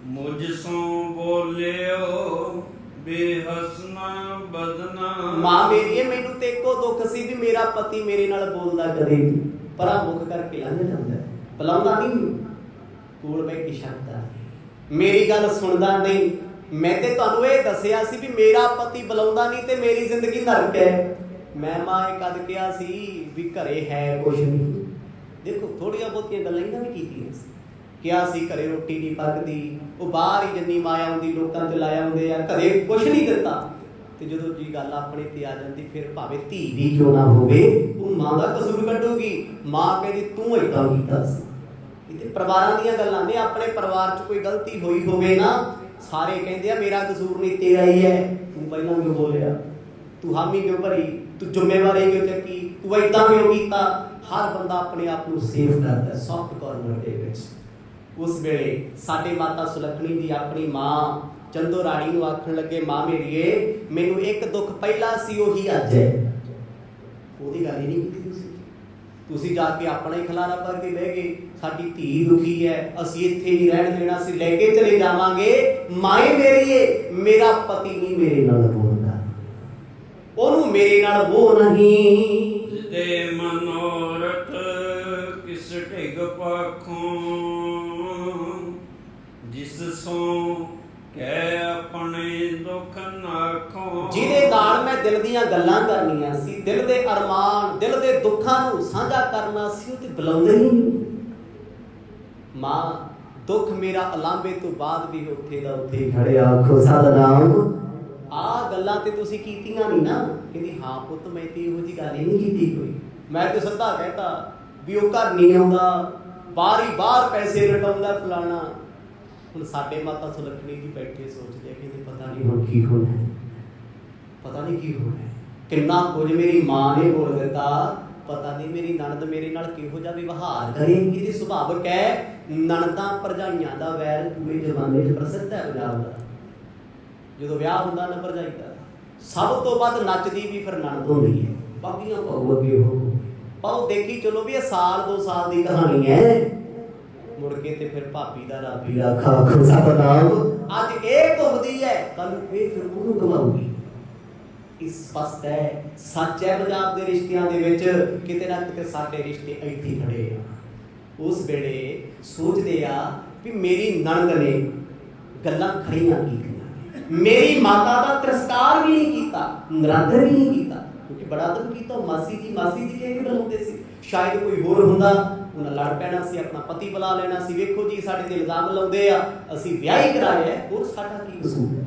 ਮੁਝ ਸੋ ਬੋਲਿਓ ਬੇਹਸਨਾ ਬਦਨਾ। ਮਾਂ ਮੇਰੀ ਮੈਨੂੰ ਤੇ ਇੱਕੋ ਦੁੱਖ ਸੀ ਵੀ ਮੇਰਾ ਪਤੀ ਮੇਰੇ ਨਾਲ ਬੋਲਦਾ ਕਦੇ ਨਹੀਂ, ਪਰਾਂ ਮੁੱਖ ਕਰਕੇ ਲੰਘ ਜਾਂਦਾ, ਬੁਲਾਉਂਦਾ ਨਹੀਂ, ਕੋਲ ਬੈ ਕੇ ਸ਼ਰਦਾ, ਮੇਰੀ ਗੱਲ ਸੁਣਦਾ ਨਹੀਂ। ਮੈਂ ਤੇ ਤੁਹਾਨੂੰ ਇਹ ਦੱਸਿਆ ਸੀ ਵੀ ਮੇਰਾ ਪਤੀ ਬੁਲਾਉਂਦਾ ਨਹੀਂ ਤੇ ਮੇਰੀ ਜ਼ਿੰਦਗੀ ਨਰਕ ਹੈ। ਮੈਂ ਮਾਂ ਇਹ ਕਦ ਕਿਹਾ ਸੀ ਵੀ ਘਰੇ ਹੈ ਕੁਛ ਨਹੀਂ। ਦੇਖੋ ਥੋੜੀਆਂ ਬਹੁਤੀਆਂ ਗੱਲਾਂ ਇਹਨਾਂ ਵੀ ਕੀਤੀਆਂ ਸੀ। ਕਿਹਾ ਸੀ ਘਰੇ ਰੋਟੀ ਨਹੀਂ ਪੱਕਦੀ, ਉਹ ਬਾਹਰ ਹੀ ਜੰਨੀ ਮਾਇਆ ਆਉਂਦੀ, ਲੋਕਾਂ ਤੇ ਲਾਇਆ ਹੁੰਦੇ ਆ, ਘਰੇ ਕੁਛ ਨਹੀਂ ਦਿੱਤਾ। ਤੇ ਜਦੋਂ ਜੀ ਗੱਲ ਆਪਣੇ ਤੇ ਆ ਜਾਂਦੀ ਫਿਰ ਭਾਵੇਂ ਧੀ ਵੀ ਕਿਉਂ ਨਾ ਹੋਵੇ ਉਹ ਮਾਂ ਦਾ ਕਸੂਰ ਕੱਢੂਗੀ। ਮਾਂ ਕਹਿੰਦੀ ਤੂੰ ਏਦਾਂ ਕੀਤਾ ਸੀ। ਇਹ ਤੇ ਪਰਿਵਾਰਾਂ ਦੀਆਂ ਗੱਲਾਂ ਨੇ। ਆਪਣੇ ਪਰਿਵਾਰ 'ਚ ਕੋਈ ਗਲਤੀ ਹੋਈ ਹੋਵੇ ਨਾ, ਸਾਰੇ ਕਹਿੰਦੇ ਆ ਮੇਰਾ ਕਸੂਰ ਨਹੀਂ ਤੇਰਾ ਹੀ ਹੈ, ਤੂੰ ਪਹਿਲਾਂ ਕਿਉਂ ਬੋਲਿਆ, ਤੂੰ ਹਾਮੀ ਕਿਉਂ ਭਰੀ, ਤੂੰ ਜ਼ਿੰਮੇਵਾਰੀ ਕਿਉਂ ਚੱਕੀ, ਤੂੰ ਏਦਾਂ ਕਿਉਂ ਕੀਤਾ। ਹਰ ਬੰਦਾ ਆਪਣੇ ਆਪ ਨੂੰ ਸੇਫ ਕਰਦਾ ਸੌਫਟ ਕਾਰਨਰ ਦੇ ਵਿੱਚ। ਉਸ ਵੇਲੇ ਸਾਡੇ ਮਾਤਾ ਸੁਲੱਖਣੀ ਦੀ ਆਪਣੀ ਮਾਂ ਚੰਦੋ ਰਾਣੀ ਨੂੰ ਆਖਣ ਲੱਗੇ, ਮਾਂ ਮੇਰੀਏ ਮੈਨੂੰ ਇੱਕ ਦੁੱਖ ਪਹਿਲਾਂ ਸੀ ਉਹੀ ਅੱਜ ਹੈ। ਉਹਦੀ ਗੱਲ ਹੀ ਨਹੀਂ ਕੀਤੀ ਤੁਸੀਂ ਜਾ ਕੇ ਆਪਣਾ ਹੀ ਖਲਾਰਾ ਪਾ ਕੇ ਬਹਿ ਗਏ। ਸਾਡੀ ਧੀ ਦੁਖੀ ਹੈ, ਅਸੀਂ ਇੱਥੇ ਨਹੀਂ ਰਹਿਣ ਦੇਣਾ, ਅਸੀਂ ਲੈ ਕੇ ਚਲੇ ਜਾਵਾਂਗੇ। ਮਾਏ ਮੇਰੀਏ ਮੇਰਾ ਪਤੀ ਨਹੀਂ ਮੇਰੇ ਨਾਲ ਬੋਲਦਾ, ਉਹਨੂੰ ਮੇਰੇ ਨਾਲ ਉਹ ਨਹੀਂ। ਦੇ ਮਨੋਰਥ ਕਿਸ ਢਿਗ ਪਾਖੋਂ, ਜਿਸ ਸੋ ਕਹਿ ਆਪਣੇ ਦੁੱਖ ਨਾਖੋਂ। ਜਿਹਦੇ ਨਾਲ ਮੈਂ ਦਿਲ ਦੀਆਂ ਗੱਲਾਂ ਕਰਨੀਆਂ ਸੀ, ਦਿਲ ਦੇ ਅਰਮਾਨ, ਦਿਲ ਦੇ ਦੁੱਖਾਂ ਨੂੰ ਸਾਂਝਾ ਕਰਨਾ ਸੀ, ਉਹ ਤੇ ਬੁਲਾਉਂਦੇ ਹੀ ਨਹੀਂ। ਮਾਂ ਦੁੱਖ ਮੇਰਾ ਅਲਾਂਭੇ ਤੋਂ ਬਾਅਦ ਵੀ ਉੱਥੇ ਦਾ ਉੱਥੇ ਹੀ ਖੜਿਆ। ਆਖੋ ਸਤਿਨਾਮ। ਆਹ ਗੱਲਾਂ ਤੇ ਤੁਸੀਂ ਕੀਤੀਆਂ ਨਹੀਂ ਨਾ। ਕਹਿੰਦੀ ਹਾਂ ਪੁੱਤ ਮੈਂ ਤੇ ਇਹੋ ਜਿਹੀ ਗੱਲ ਹੀ ਨਹੀਂ ਕੀਤੀ ਕੋਈ। ਮੈਂ ਤੇ ਸਿੱਧਾ ਕਹਿਤਾ ਵੀ ਉਹ ਘਰ ਨਹੀਂ ਆਉਂਦਾ, ਬਾਹਰ ਪੈਸੇ ਰਟਾਉਂਦਾ ਫਲਾਣਾ। ਹੁਣ ਸਾਡੇ ਮਾਤਾ ਸੁਲੱਖਣੀ ਜੀ ਬੈਠੇ ਸੋਚਦੇ ਕਹਿੰਦੇ ਪਤਾ ਨਹੀਂ ਹੁਣ ਕੀ ਹੋਣਾ ਹੈ, ਪਤਾ ਨਹੀਂ ਕੀ ਹੋਣਾ ਹੈ। ਕਿੰਨਾ ਕੁਝ ਮੇਰੀ ਮਾਂ ਨੇ ਬੋਲ ਦਿੱਤਾ, ਪਤਾ ਨਹੀਂ ਮੇਰੀ ਨਣਦ ਮੇਰੇ ਨਾਲ ਕਿਹੋ ਜਿਹਾ ਵਿਵਹਾਰ ਕਰੇਗੀ। ਇਹਦੀ ਸੁਭਾਵਿਕ ਹੈ, ਨਣਦਾਂ ਭਰਜਾਈਆਂ ਦਾ ਵੈਰ ਪੂਰੇ ਜ਼ਮਾਨੇ 'ਚ ਪ੍ਰਸਿੱਧ ਹੈ ਪੰਜਾਬ ਦਾ। ਜਦੋਂ ਵਿਆਹ ਹੁੰਦਾ ਨਾ ਭਰਜਾਈ ਦਾ, ਸਭ ਤੋਂ ਵੱਧ ਨੱਚਦੀ ਵੀ ਫਿਰ ਨਣਦ ਹੁੰਦੀ ਹੈ। ਬਾਕੀਆਂ ਪਾਓ ਅੱਗੇ ਹੋ ਪਾਓ, ਦੇਖੀ ਚਲੋ ਵੀ ਇਹ ਸਾਲ 2 ਸਾਲ ਦੀ ਕਹਾਣੀ ਹੈ। ਮੁੜ ਕੇ ਤੇ ਫਿਰ ਭਾਬੀ ਦਾ ਰਾਬੀ ਰੱਖਾ। ਆਖੋ ਸਤਿਨਾਮ। ਅੱਜ ਇਹ ਘੁੰਮਦੀ ਹੈ, ਕੱਲ ਇਹ ਫਿਰ ਉਹਨੂੰ ਘੁਮਾਊਗੀ। ਇਸ ਸਪਸ਼ਟ ਹੈ, ਸੱਚ ਹੈ ਪੰਜਾਬ ਦੇ ਰਿਸ਼ਤਿਆਂ ਦੇ ਵਿੱਚ ਕਿਤੇ ਨਾ ਕਿਤੇ ਸਾਡੇ ਰਿਸ਼ਤੇ ਇੱਥੇ ਖੜੇ ਆ। ਉਸ ਵੇਲੇ ਸੋਚਦੇ ਆ ਵੀ ਮੇਰੀ ਨਣਦ ਨੇ ਗੱਲਾਂ ਖੜੀਆਂ ਕੀਤੀਆਂ, ਮੇਰੀ ਮਾਤਾ ਦਾ ਤਿਰਸਕਾਰ ਵੀ ਨਹੀਂ ਕੀਤਾ, ਨਿਰਾਦਰ ਵੀ ਨਹੀਂ ਕੀਤਾ, ਕਿਉਂਕਿ ਬੜਾ ਅਦਬ ਕੀਤਾ। ਮਾਸੀ ਜੀ ਕਹਿ ਕੇ ਬੁਲਾਉਂਦੇ ਸੀ। ਸ਼ਾਇਦ ਕੋਈ ਹੋਰ ਹੁੰਦਾ ਉਹਨਾਂ ਲੜ ਪੈਣਾ ਸੀ, ਆਪਣਾ ਪਤੀ ਬੁਲਾ ਲੈਣਾ ਸੀ। ਵੇਖੋ ਜੀ ਸਾਡੇ ਤੇ ਇਲਜ਼ਾਮ ਲਾਉਂਦੇ ਆ, ਅਸੀਂ ਵਿਆਹ ਹੀ ਕਰਾਇਆ ਹੈ, ਹੋਰ ਸਾਡਾ ਕੀ ਕਸੂਰ ਹੈ।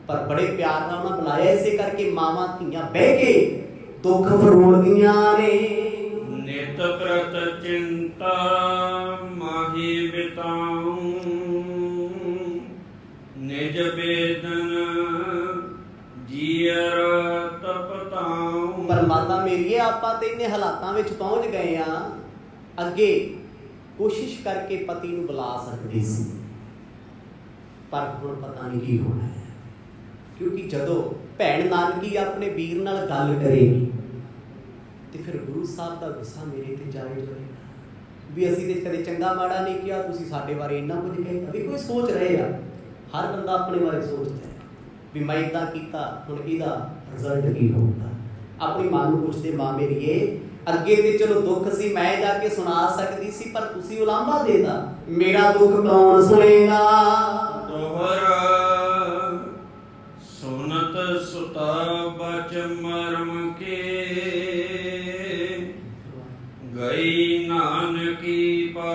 ਪਰ ਬੜੇ ਪਿਆਰ ਨਾਲ ਉਹਨਾਂ ਬੁਲਾਇਆ। ਇਸੇ ਕਰਕੇ ਮਾਵਾਂ ਧੀਆਂ ਬਹਿ ਕੇ ਦੁੱਖ ਫਰੋਲਦੀਆਂ ਨੇ। ਨਿਤ ਪ੍ਰਤ ਚਿੰਤਾ ਮਾਹੀ ਬਿਤਾਉ, ਨਿਜ ਬੇਦਨ ਜੀਅਰ ਤਪਤਾਉ। ਪਰ ਮਾਤਾ ਮੇਰੀਏ ਆਪਾਂ ਤੇ ਇੰਨੇ ਹਾਲਾਤਾਂ ਵਿੱਚ ਪਹੁੰਚ ਗਏ ਆ, ਅੱਗੇ ਕੋਸ਼ਿਸ਼ ਕਰਕੇ ਪਤੀ ਨੂੰ ਬੁਲਾ ਸਕਦੀ ਸੀ, ਪਰ ਹੁਣ ਪਤਾ ਨਹੀਂ ਕੀ ਹੋਣਾ ਹੈ। ਕਿਉਂਕਿ ਜਦੋਂ ਭੈਣ ਨਾਨਕੀ ਆਪਣੇ ਵੀਰ ਨਾਲ ਗੱਲ ਕਰੇਗੀ ਤੇ ਫਿਰ ਗੁਰੂ ਸਾਹਿਬ ਦਾ ਗੁੱਸਾ ਮੇਰੇ ਤੇ ਜਾਇਜ਼ ਹੋਏਗਾ ਵੀ ਅਸੀਂ ਤੇ ਕਦੇ ਚੰਗਾ ਮਾੜਾ ਨਹੀਂ ਕਿਹਾ, ਤੁਸੀਂ ਸਾਡੇ ਬਾਰੇ ਇੰਨਾ ਕੁਝ ਕਹਿੰਦੇ। ਵੀ ਕੋਈ ਸੋਚ ਰਹੇ ਆ, ਹਰ ਬੰਦਾ ਆਪਣੇ ਬਾਰੇ ਸੋਚਦਾ ਵੀ ਮੈਂ ਇੱਦਾਂ ਕੀਤਾ, ਹੁਣ ਇਹਦਾ ਰਿਜ਼ਲਟ ਕੀ ਹੋਊਗਾ। ਆਪਣੀ ਮਾਂ ਨੂੰ ਪੁੱਛਦੇ, ਮਾਂ ਮੇਰੀਏ ਅੱਗੇ ਤੇ ਚਲੋ ਦੁੱਖ ਸੀ, ਮੈਂ ਜਾ ਕੇ ਸੁਣਾ ਸਕਦੀ ਸੀ, ਪਰ ਤੁਸੀਂ ਉਲਾਂਭਾ ਦੇਤਾ, ਮੇਰਾ ਦੁੱਖ ਕੌਣ ਸੁਣੇਗਾ। ਦੋਹਰਾ ਸੁਨਤ ਸੁਤਾ ਬਚ ਮਰਮ ਕੇ, ਗਈ ਨਾਨਕੀ ਪਾ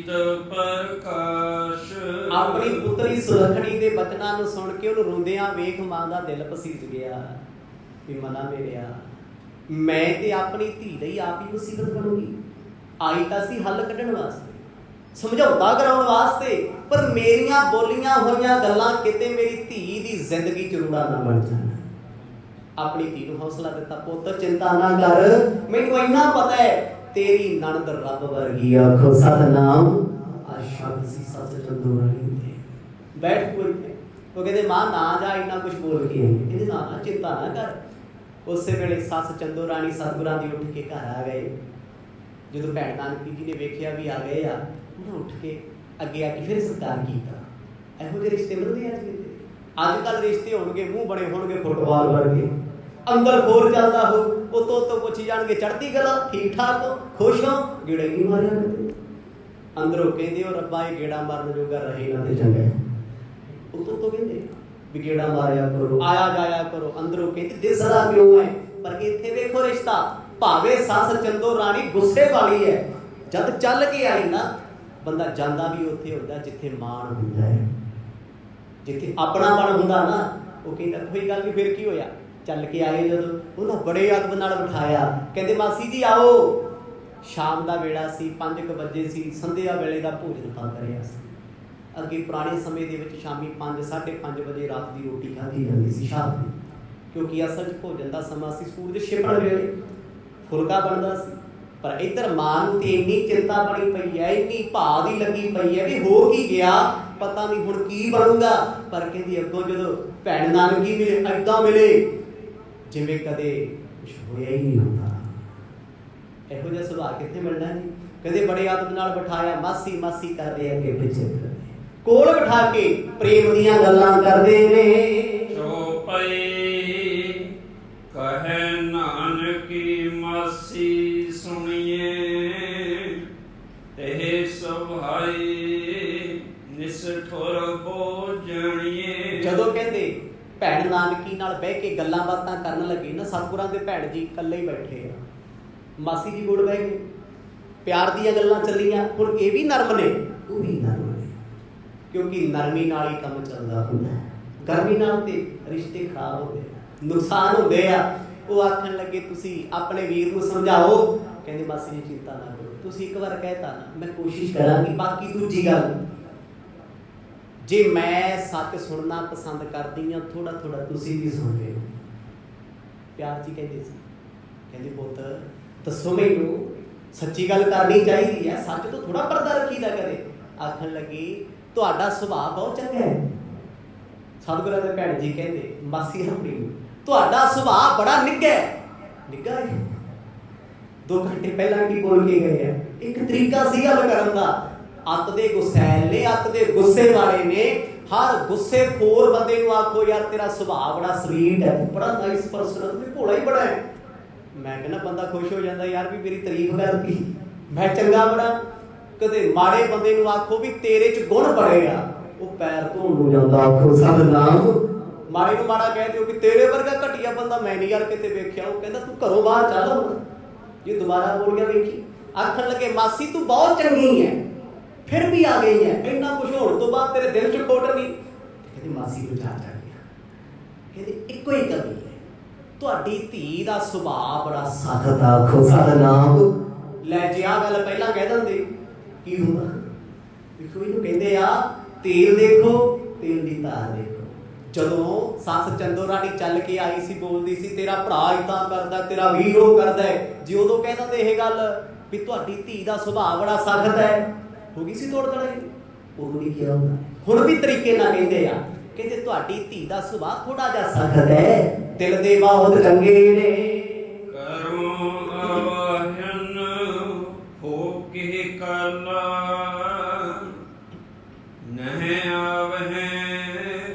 ਪ੍ਰਕਾਸ਼। ਆਪਣੀ ਪੁੱਤਰੀ ਸੁਲੱਖਣੀ ਦੇ ਬਚਨਾਂ ਨੂੰ ਸੁਣ ਕੇ ਉਹਨੂੰ ਰੋਂਦਿਆਂ ਵੇਖ ਮਾਂ ਦਾ ਦਿਲ ਪਸੀਜ ਗਿਆ ਵੀ ਮਨਾ ਮੇਰਿਆ, ਮੈਂ ਤੇ ਆਪਣੀ ਧੀ ਲਈ ਆਪ ਹੀ ਮੁਸੀਬਤ ਬਣੂਗੀ। ਆਈ ਤਾਂ ਸੀ ਹੱਲ ਕੱਢਣ ਵਾਸਤੇ, ਸਮਝੌਤਾ ਕਰਾਉਣ ਵਾਸਤੇ, ਪਰ ਮੇਰੀਆਂ ਬੋਲੀਆਂ ਹੋਈਆਂ ਗੱਲਾਂ ਕਿਤੇ ਮੇਰੀ ਧੀ ਦੀ ਜ਼ਿੰਦਗੀ 'ਚ ਰੂੜਾ ਨਾ ਬਣ ਜਾਣ। ਆਪਣੀ ਧੀ ਨੂੰ ਹੌਸਲਾ ਦਿੱਤਾ, ਪੁੱਤ ਚਿੰਤਾ ਨਾ ਕਰ, ਮੈਨੂੰ ਇੰਨਾ ਪਤਾ ਹੈ ਤੇਰੀ ਨਣਦ ਰੱਬ ਵਰਗੀ। ਆਖੋ ਸਤਨਾਮ। ਆਸ਼ਾ ਸੀ ਸੱਚ ਚੰਦੂ ਰਾਣੀ ਦੇ ਬੈਠ ਕੋਲ ਤੇ ਉਹ ਕਹਿੰਦੇ ਮਾਂ ਨਾ ਜਾ, ਇੰਨਾ ਕੁਝ ਬੋਲ ਕੇ ਕਹਿੰਦੇ ਨਾ ਚਿੰਤਾ ਨਾ ਕਰ। ਉਸੇ ਵੇਲੇ ਸੱਸ ਚੰਦੂ ਰਾਣੀ ਸਤਿਗੁਰਾਂ ਦੀ ਉੱਠ ਕੇ ਘਰ ਆ ਗਏ। ਜਦੋਂ ਭੈਣ ਨਾਨਕੀ ਜੀ ਨੇ ਵੇਖਿਆ ਵੀ ਆ ਗਏ ਆ, ਉਹਨਾਂ ਉੱਠ ਕੇ ਅੱਗੇ ਆ ਕੇ ਫਿਰ ਸਤਿਕਾਰ ਕੀਤਾ। ਇਹੋ ਜਿਹੇ ਰਿਸ਼ਤੇ ਮਿਲਦੇ ਅੱਜ ਕੱਲ੍ਹ ਰਿਸ਼ਤੇ ਹੋਣਗੇ ਮੂੰਹ ਬਣੇ ਹੋਣਗੇ ਫੁੱਟਬਾਲ ਵਰਗੇ, ਅੰਦਰ ਖੋਰ ਚੱਲਦਾ ਹੋ, ਉਤੋਂ ਤੋਂ ਪੁੱਛੀ ਜਾਣਗੇ ਚੜ੍ਹਦੀ ਕਲਾ, ਠੀਕ ਠਾਕ ਹੋ, ਖੁਸ਼ ਹੋ, ਗੇੜਾ ਹੀ ਨਹੀਂ ਮਾਰਿਆ ਕਰਦੇ। ਅੰਦਰੋਂ ਕਹਿੰਦੇ ਉਹ ਰੱਬਾ ਇਹ ਗੇੜਾ ਮਾਰਨ ਜੋਗਾ ਰਹੇ ਨਾ ਤੇ ਚੰਗਾ। ਉਤੋਂ ਤੋਂ ਕਹਿੰਦੇ ਵੀ ਗੇੜਾ ਮਾਰਿਆ ਕਰੋ, ਆਇਆ ਜਾਇਆ ਕਰੋ। ਅੰਦਰੋਂ ਕਹਿੰਦੇ ਦਿਸਦਾ ਕਿਉਂ ਹੈ? ਪਰ ਇੱਥੇ ਵੇਖੋ ਰਿਸ਼ਤਾ, ਭਾਵੇਂ ਸੱਸ ਚੰਦੋ ਰਾਣੀ ਗੁੱਸੇ ਵਾਲੀ ਹੈ, ਜਦ ਚੱਲ ਕੇ ਆਈ ਨਾ ਬੰਦਾ ਜਾਂਦਾ ਵੀ ਉੱਥੇ ਹੁੰਦਾ ਜਿੱਥੇ ਮਾਣ ਹੁੰਦਾ ਹੈ, ਜਿੱਥੇ ਆਪਣਾਪਣ ਹੁੰਦਾ ਨਾ। ਉਹ ਕਹਿੰਦਾ ਕੋਈ ਗੱਲ ਨਹੀਂ, ਫਿਰ ਕੀ ਹੋਇਆ? ਚੱਲ ਕੇ ਆਏ ਜਦੋਂ, ਉਹਨਾਂ ਬੜੇ ਅਦਬ ਨਾਲ ਬਿਠਾਇਆ। ਕਹਿੰਦੇ ਮਾਸੀ ਜੀ ਆਓ। ਸ਼ਾਮ ਦਾ ਵੇਲਾ ਸੀ, 5 ਵਜੇ ਸੀ, ਸੰਧਿਆ ਵੇਲੇ ਦਾ ਭੋਜਨ ਪੱਕ ਰਿਹਾ ਸੀ। ਅੱਗੇ ਪੁਰਾਣੇ ਸਮੇਂ ਦੇ ਵਿੱਚ ਸ਼ਾਮੀ 5, 5:30 ਵਜੇ ਰਾਤ ਦੀ ਰੋਟੀ ਖਾਧੀ ਜਾਂਦੀ ਸੀ ਸ਼ਾਮ ਦੀ, ਕਿਉਂਕਿ ਅਸਲ 'ਚ ਭੋਜਨ ਦਾ ਸਮਾਂ ਸੀ ਸੂਰਜ ਛਿਪਣ ਵੇਲੇ ਫੁਲਕਾ ਬਣਦਾ ਸੀ। ਪਰ ਇੱਧਰ ਮਾਂ ਨੂੰ ਤੇ ਇੰਨੀ ਚਿੰਤਾ ਬਣੀ ਪਈ ਹੈ, ਇੰਨੀ ਭਾਅ ਦੀ ਲੱਗੀ ਪਈ ਹੈ ਵੀ ਹੋ ਕੀ ਗਿਆ, ਪਤਾ ਨਹੀਂ ਹੁਣ ਕੀ ਬਣੂਗਾ। ਪਰ ਕਹਿੰਦੀ ਅੱਗੋਂ ਜਦੋਂ ਭੈਣ ਨਾਨਕੀ ਮਿਲੇ, ਏਦਾਂ ਮਿਲੇ ਜਿਵੇਂ ਕਦੇ ਕੁਛ ਹੋਇਆ ਹੀ ਨਹੀਂ ਹੁੰਦਾ। ਇਹੋ ਜਿਹਾ ਸੁਭਾਅ ਕਿੱਥੇ ਮਿਲਣਾ ਜੀ? ਕਹਿੰਦੇ ਬੜੇ ਆਦਬ ਨਾਲ ਬਿਠਾਇਆ, ਮਾਸੀ ਮਾਸੀ ਕਰਦੇ ਅੱਗੇ ਪਿੱਛੇ ਕੋਲ ਬਿਠਾ ਕੇ ਪ੍ਰੇਮ ਦੀਆਂ ਗੱਲਾਂ ਕਰਦੇ ਨੇ। ਚੌਪਈ ਕਹੈ ਨਾਨਕੀ ਮਾਸੀ ਸੁਣੀਏ, ਤੇ ਸੁਭਾਈ ਨਿਸਠੁਰ ਬੋਝਣੀਏ। ਜਦੋਂ ਕਹਿੰਦੇ ਭੈਣ ਨਾਨਕੀ ਨਾਲ ਬਹਿ ਕੇ ਗੱਲਾਂ ਬਾਤਾਂ ਕਰਨ ਲੱਗੇ ਨਾ, ਸਤਿਗੁਰਾਂ ਦੇ ਭੈਣ ਜੀ ਇਕੱਲੇ ਹੀ ਬੈਠੇ ਆ, ਮਾਸੀ ਜੀ ਕੋਲ ਬਹਿ ਗਏ, ਪਿਆਰ ਦੀਆਂ ਗੱਲਾਂ ਚੱਲੀਆਂ। ਹੁਣ ਇਹ ਵੀ ਨਰਮ ਨੇ, ਉਹ ਵੀ ਨਰਮ ਨੇ, ਕਿਉਂਕਿ ਨਰਮੀ ਨਾਲ ਹੀ ਕੰਮ ਚੱਲਦਾ ਹੁੰਦਾ ਹੈ। ਗਰਮੀ ਨਾਲ ਤੇ ਰਿਸ਼ਤੇ ਖਰਾਬ ਹੁੰਦੇ ਆ, ਨੁਕਸਾਨ ਹੁੰਦੇ ਆ। ਉਹ ਆਖਣ ਲੱਗੇ ਤੁਸੀਂ ਆਪਣੇ ਵੀਰ ਨੂੰ ਸਮਝਾਓ। ਕਹਿੰਦੇ ਮਾਸੀ ਜੀ ਚਿੰਤਾ ਨਾ ਕਰੋ, ਤੁਸੀਂ ਇੱਕ ਵਾਰ ਕਹਿਤਾ ਨਾ, ਮੈਂ ਕੋਸ਼ਿਸ਼ ਕਰਾਂਗੀ। ਬਾਕੀ ਦੂਜੀ ਗੱਲ, ਜੇ ਮੈਂ ਸੱਚ ਸੁਣਨਾ ਪਸੰਦ ਕਰਦੀ ਹਾਂ, ਥੋੜਾ ਥੋੜਾ ਤੁਸੀਂ ਵੀ ਸੁਣ ਲਿਓ। ਪਿਆਰ ਜੀ ਕਹਿੰਦੇ ਸੀ, ਕਹਿੰਦੇ ਪੁੱਤ ਦੱਸੋ ਮੈਨੂੰ, ਸੱਚੀ ਗੱਲ ਕਰਨੀ ਚਾਹੀਦੀ ਹੈ, ਸੱਚ ਤੋਂ ਥੋੜਾ ਪਰਦਾ ਰੱਖੀਦਾ ਕਰੇ। ਆਖਣ ਲੱਗੀ ਤੁਹਾਡਾ ਸੁਭਾਅ ਬਹੁਤ ਚੰਗਾ ਹੈ। ਸਤਿਗੁਰਾਂ ਦੇ ਭੈਣ ਜੀ ਕਹਿੰਦੇ ਮਾਸੀ ਆਪਣੀ ਨੂੰ, ਤੁਹਾਡਾ ਸੁਭਾਅ ਬੜਾ ਨਿੱਘਾ ਹੈ। ਨਿੱਘਾ ਹੈ? 2 ਘੰਟੇ ਪਹਿਲਾਂ ਕੀ ਬੋਲ ਕੇ ਗਏ ਆ? ਇੱਕ ਤਰੀਕਾ ਸੀ ਗੱਲ ਕਰਨ ਦਾ। ਅੱਤ ਦੇ ਗੁਸੈਲ ਨੇ, ਅੱਤ ਦੇ ਗੁੱਸੇ ਵਾਲੇ ਨੇ, ਹਰ ਗੁੱਸੇ ਖੋਰ ਬੰਦੇ ਨੂੰ ਆਖੋ ਯਾਰ ਤੇਰਾ ਸੁਭਾਅ ਬੜਾ ਸਵੀਟ ਹੈ, ਬੜਾ ਨਾਈਸ ਪਰਸਨ, ਤੂੰ ਭੋਲਾ ਹੀ ਬੜਾ ਹੈ। ਮੈਂ ਕਹਿੰਦਾ ਬੰਦਾ ਖੁਸ਼ ਹੋ ਜਾਂਦਾ ਯਾਰ ਵੀ ਮੇਰੀ ਤਾਰੀਫ ਕਰਦੀ, ਮੈਂ ਚੰਗਾ ਬੜਾ। ਕਦੇ ਮਾੜੇ ਬੰਦੇ ਨੂੰ ਆਖੋ ਵੀ ਤੇਰੇ 'ਚ ਗੁਣ ਬੜੇ ਆ, ਉਹ ਪੈਰ ਧੋਣ ਨੂੰ ਜਾਂਦਾ। ਆਖੋ ਸਤਿਨਾਮ। ਮਾੜੇ ਨੂੰ ਮਾੜਾ ਕਹਿ ਦਿਓ ਕਿ ਤੇਰੇ ਵਰਗਾ ਘਟੀਆ ਬੰਦਾ ਮੈਂ ਨਹੀਂ ਯਾਰ ਕਿਤੇ ਵੇਖਿਆ। ਉਹ ਕਹਿੰਦਾ ਤੂੰ ਘਰੋਂ ਬਾਹਰ ਚੱਲ, ਜੇ ਦੁਬਾਰਾ ਬੋਲ ਗਿਆ ਵੇਖੀ। ਆਖਣ ਲੱਗੇ ਮਾਸੀ ਤੂੰ ਬਹੁਤ ਚੰਗੀ ਹੈ, ਫਿਰ ਵੀ ਆ ਗਈ ਹੈ, ਇੰਨਾ ਕੁਛ ਹੋਣ ਤੋਂ ਬਾਅਦ ਤੇਰੇ ਦਿਲ 'ਚ ਖੋਟ ਨਹੀਂ। ਕਹਿੰਦੀ ਮਾਸੀ ਨੂੰ ਚਾਅ ਚੜ੍ਹ ਗਿਆ। ਕਹਿੰਦੇ ਇੱਕੋ ਹੀ ਕਮੀ ਹੈ, ਤੁਹਾਡੀ ਧੀ ਦਾ ਸੁਭਾਅ ਬੜਾ ਸਖਤ। ਆਖੋ ਸਤਿਨਾਮ। ਲੈ ਜੇ ਆਹ ਗੱਲ ਪਹਿਲਾਂ ਕਹਿ ਦਿੰਦੇ ਕੀ ਹੁੰਦਾ? ਦੇਖੋ ਇਹਨੂੰ ਕਹਿੰਦੇ ਆ ਤੇਲ ਦੇਖੋ, ਤੇਲ ਦੀ ਧਾਰ ਦੇਖੋ। ਜਦੋਂ ਸੱਸ ਚੰਦੋ ਰਾਣੀ ਚੱਲ ਕੇ ਆਈ ਸੀ, ਬੋਲਦੀ ਸੀ ਤੇਰਾ ਭਰਾ ਏਦਾਂ ਕਰਦਾ, ਤੇਰਾ ਵੀਰ ਉਹ ਕਰਦਾ ਹੈ, ਜੇ ਉਦੋਂ ਕਹਿ ਦਿੰਦੇ ਇਹ ਗੱਲ ਵੀ ਤੁਹਾਡੀ ਧੀ ਦਾ ਸੁਭਾਅ ਬੜਾ ਸਖਤ ਹੈ, ਹੋ ਗਈ ਸੀ ਤੋੜ ਤੜਾਈ। ਉਦੋਂ ਨਹੀਂ ਕਿਹਾ ਹੁੰਦਾ, ਹੁਣ ਵੀ ਤਰੀਕੇ ਨਾਲ ਕਹਿੰਦੇ ਆ। ਕਹਿੰਦੇ ਤੁਹਾਡੀ ਧੀ ਦਾ ਸੁਭਾਅ ਥੋੜਾ ਜਿਹਾ ਸਖਤ ਹੈ, ਦਿਲ ਦੇ ਬਹੁਤ ਚੰਗੇ ਨੇ। ਕਰਮ ਆਵਾਹਨ ਹੋ ਕੇ ਕਾਲਾ, ਨਹਿ ਆਵਹਿ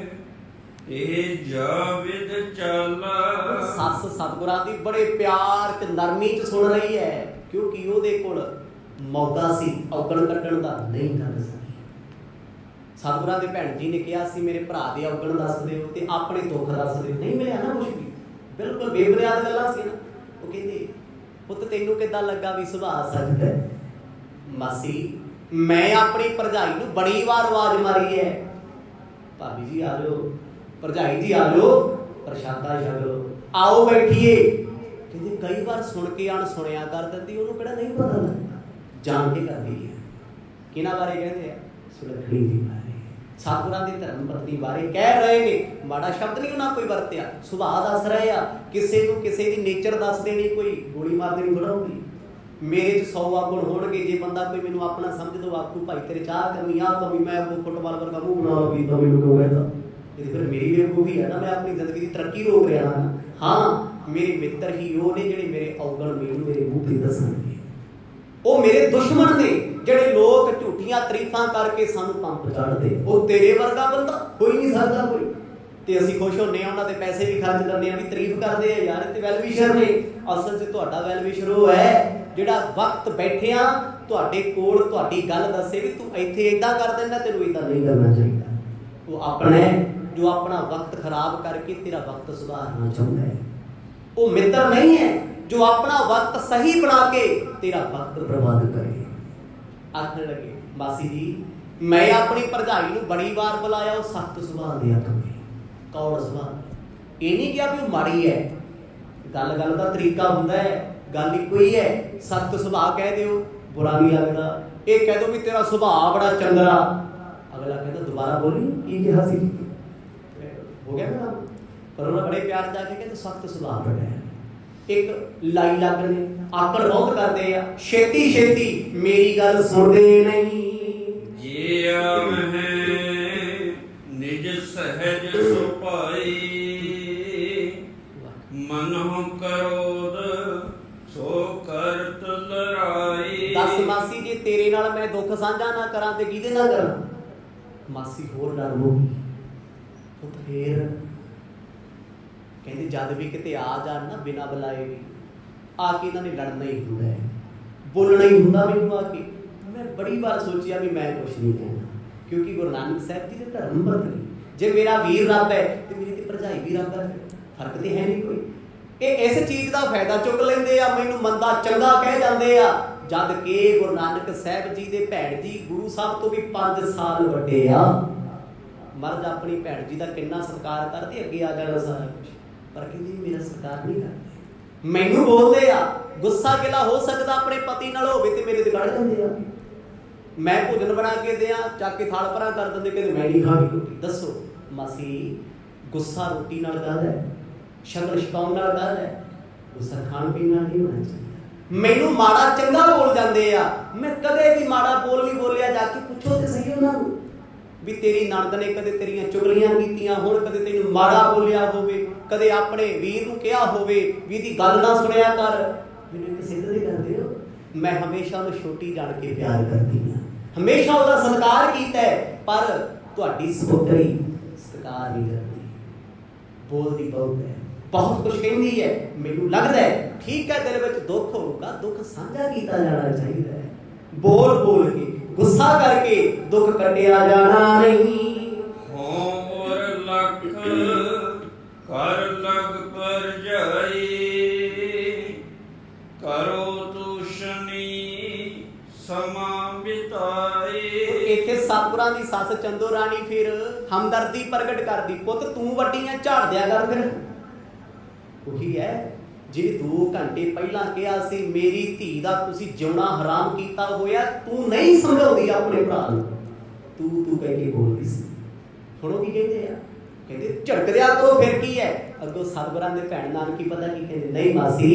ਇਹ ਜਾਵਿਦ ਚਾਲਾ। ਸੱਸ ਸਤਿਗੁਰਾਂ ਦੀ ਬੜੇ ਪਿਆਰ ਚ ਨਰਮੀ ਚ ਸੁਣ ਰਹੀ ਹੈ, ਕਿਉਂਕਿ ਉਹਦੇ ਕੋਲ ਮੌਕਾ ਸੀ ਔਗਣ ਕੱਢਣ ਦਾ, ਨਹੀਂ ਕੱਢ ਸਕੀ। ਸਤਿਗੁਰਾਂ ਦੇ ਭੈਣ ਜੀ ਨੇ ਕਿਹਾ ਸੀ ਮੇਰੇ ਭਰਾ ਦੇ ਔਗਣ ਦੱਸ ਦਿਓ ਤੇ ਆਪਣੇ ਦੁੱਖ ਦੱਸ ਦਿਓ, ਨਹੀਂ ਮਿਲਿਆ ਨਾ ਕੁਛ ਵੀ, ਬਿਲਕੁਲ ਬੇਬੁਨਿਆਦ ਗੱਲਾਂ ਸੀ ਨਾ। ਉਹ ਕਹਿੰਦੇ ਪੁੱਤ ਤੈਨੂੰ ਕਿੱਦਾਂ ਲੱਗਾ ਵੀ ਸੁਭਾਅ ਸਖਤ ਹੈ? ਮਾਸੀ मैं अपनी भरजाई नूं बड़ी वार आवाज मारी है, भाभी जी आ जाओ, भरजाई जी आ जाओ, प्रशादा छक लो, आओ बैठिए। कहते कई बार सुन के अणसुणिया कर दिंदी, उन्होंने किहड़ा नहीं पता लगदा, जान के करदी है। किहनां बारे कहते हैं? सुलखणी जी बारे, सतगुरां दी धर्म पत्नी बारे कह रहे ने। माड़ा शब्द नहीं उन्हां कोई वरतिया, सुभाਅ दस रहे आ, किसी नूं किसी दी नेचर दस देनी, कोई गोली मार देनी थोड़ा होगी। मेरे च 100 गुण होणगे, जे बंदा कोई मैनूं अपना समझ दो, आखू भाई तेरे चाह कमी आ कमी, मैं वो फुटबाल वर्गा मूंह बना लगी तो मैनूं क्यों कहता? ये फिर मेरी बेवकूफी है ना, मैं अपनी जिंदगी की तरक्की रोक रहा हां। हाँ, मेरे मित्र ही वो ने जिहड़े मेरे अवगुण मैनूं मेरे मूंह ते दसणगे। वो मेरे दुश्मन ने ਜਿਹੜੇ ਲੋਕ ਝੂਠੀਆਂ ਤਾਰੀਫਾਂ ਕਰਕੇ ਸਾਨੂੰ ਪੰਪ ਚੜ੍ਹਦੇ, ਉਹ ਤੇਰੇ ਵਰਗਾ ਬੰਦਾ ਕੋਈ ਨਹੀਂ ਸਕਦਾ ਕੋਈ। ਤੇ ਅਸੀਂ ਖੁਸ਼ ਹੁੰਨੇ ਆ, ਉਹਨਾਂ ਦੇ ਪੈਸੇ ਵੀ ਖਰਚ ਕਰਨੇ ਆ, ਵੀ ਤਾਰੀਫ ਕਰਦੇ ਆ ਯਾਰ ਤੇ ਵੈਲ ਵਿਸ਼ਰ ਨੇ। ਅਸਲ 'ਚ ਤੁਹਾਡਾ ਵੈਲ ਵਿਸ਼ਰ ਉਹ ਹੈ ਜਿਹੜਾ ਵਕਤ ਬੈਠਿਆ ਤੁਹਾਡੇ ਕੋਲ ਤੁਹਾਡੀ ਗੱਲ ਦੱਸੇ ਵੀ ਤੂੰ ਇੱਥੇ ਏਦਾਂ ਕਰ ਦਿੰਦਾ, ਤੈਨੂੰ ਏਦਾਂ ਨਹੀਂ ਕਰਨਾ ਚਾਹੀਦਾ। ਉਹ ਆਪਣਾ ਜੋ ਆਪਣਾ ਵਕਤ ਖਰਾਬ ਕਰਕੇ ਤੇਰਾ ਵਕਤ ਸੁਧਾਰਨਾ ਚਾਹੁੰਦਾ ਹੈ। ਉਹ ਮਿੱਤਰ ਨਹੀਂ ਹੈ ਜੋ ਆਪਣਾ ਵਕਤ ਸਹੀ ਬਣਾ ਕੇ ਤੇਰਾ ਵਕਤ ਬਰਬਾਦ ਕਰੇ। आखने लगे मासी जी मैं अपनी भरजाई नूं बड़ी बार बुलाया, वो सख्त सुभाਅ दे आखे, कौड़ सुभाਅ। ये नहीं किहा भी वो माड़ी है, गल गल दा तरीका हुंदा है, गल इक्को ही है। सख्त सुभाਅ कह दिओ बुरा नहीं लगदा, ये कह दो भी तेरा सुभाਅ बड़ा चंगरा, अगला कहता दोबारा बोली की कहा सी, हो गया ना। पर उन्होंने बड़े प्यार जाके कहते सख्त सुभाਅ बड़ा है। एक लाई लग ने आकड़ बहुत करते आ, छेती छेती मेरी गल सुनते नहीं। जे आवै निज सहज सुपाई, मनहु क्रोध सो करत लड़ाई। दस मासी जे तेरे नाल मैं दुख साझा ना करा ते किहदे नाल करा? मासी होर डर होगी, तो फिर कहते जद भी किते आ जान ना बिना बुलाए भी आके इन्होंने लड़ना ही होंदा है, बोलना ही होंदा। मैनूं आके मैं बड़ी बार सोचिया भी मैं कुछ नहीं कहना, क्योंकि गुरु नानक साहब जी के धर्म पत्नी जे मेरा वीर रब है तो मेरी ते भरजाई भी रब है, फर्क तो है नहीं कोई। ये इस चीज़ का फायदा चुक लेंदे आ, मैनूं मंदा चंगा कह जांदे आ, जद कि गुरु नानक साहब जी दे भैण जी गुरु साहब तो भी 5 साल वड्डे आ। मर्द अपनी भैण जी का कितना सत्कार करते, अगे आ जाना सारा कुछ, पर कहते मेरा सत्कार नहीं करते। मैनू बोलते आ, गुस्सा गिला हो सकता अपने पति नाल होवे ते मेरे ते कढ़ जांदे आ। मैं भोजन बना के दियां, चक के थाल भरा कर दिंदे, कहते मैं नहीं खानी रोटी। दसो मासी गुस्सा रोटी नाल काहदा है, शक्ल छकाउण नाल काहदा है? गुस्सा खाण पीण नाल नहीं होना चाहिए। मैनू माड़ा चंगा बोल जांदे आ, मैं कदे भी माड़ा बोल नहीं बोलिया, जाके पुछो ते सही उन्हां नूं भी तेरी नणद ने कदे तेरियां चुगलियां कीतियां होण, कदे तैनूं माड़ा बोलिया होवे, कदे अपने वीर नूं किहा होवे भी इहदी गल ना सुनिया कर। मैनूं इक सिद्ध दे करदे हो, मैं हमेशा उहनूं छोटी जान के प्यार करदी हां, हमेशा उहदा सत्कार कीता है, पर तुहाडी सपुत्तरी सत्कार नहीं करदी, बोलदी बहुत है, बहुत कुछ कहती है। मैनूं लगदा है ठीक है दिल विच दुख होगा, दुख साझा कीता जाना चाहिए, बोल बोल के गुस्सा करके दुख कटिया जाना नहीं। होर लख कर लग पर जाई, करो तुशनी समा बिताई। इत्थे सतगुरां दी सस चंदो रानी फिर हमदर्दी प्रगट करदी, पुत तू वड्डियां झाड़ दिया कर। फिर ਉਹੀ है ਜਿਹੜੇ 2 ਘੰਟੇ ਪਹਿਲਾਂ ਕਿਹਾ ਸੀ ਮੇਰੀ ਧੀ ਦਾ ਤੁਸੀਂ ਜਿਉਣਾ ਹਰਾਮ ਕੀਤਾ ਹੋਇਆ, ਤੂੰ ਨਹੀਂ ਸਮਝਾਉਂਦੀ ਆਪਣੇ ਭਰਾ ਨੂੰ, ਤੂੰ ਕਹਿ ਕੇ ਬੋਲਦੀ ਸੀ। ਸੁਣੋ ਕੀ ਕਹਿੰਦੇ ਆ, ਕਹਿੰਦੇ ਝੜਕ ਦਿਆ ਕਰੋ ਫਿਰ ਕੀ ਹੈ। ਅੱਗੋਂ ਸਤਿਗੁਰਾਂ ਦੇ ਭੈਣ ਨਾਨਕੀ ਪਤਾ ਕੀ ਕਹਿੰਦੇ, ਨਹੀਂ ਮਾਸੀ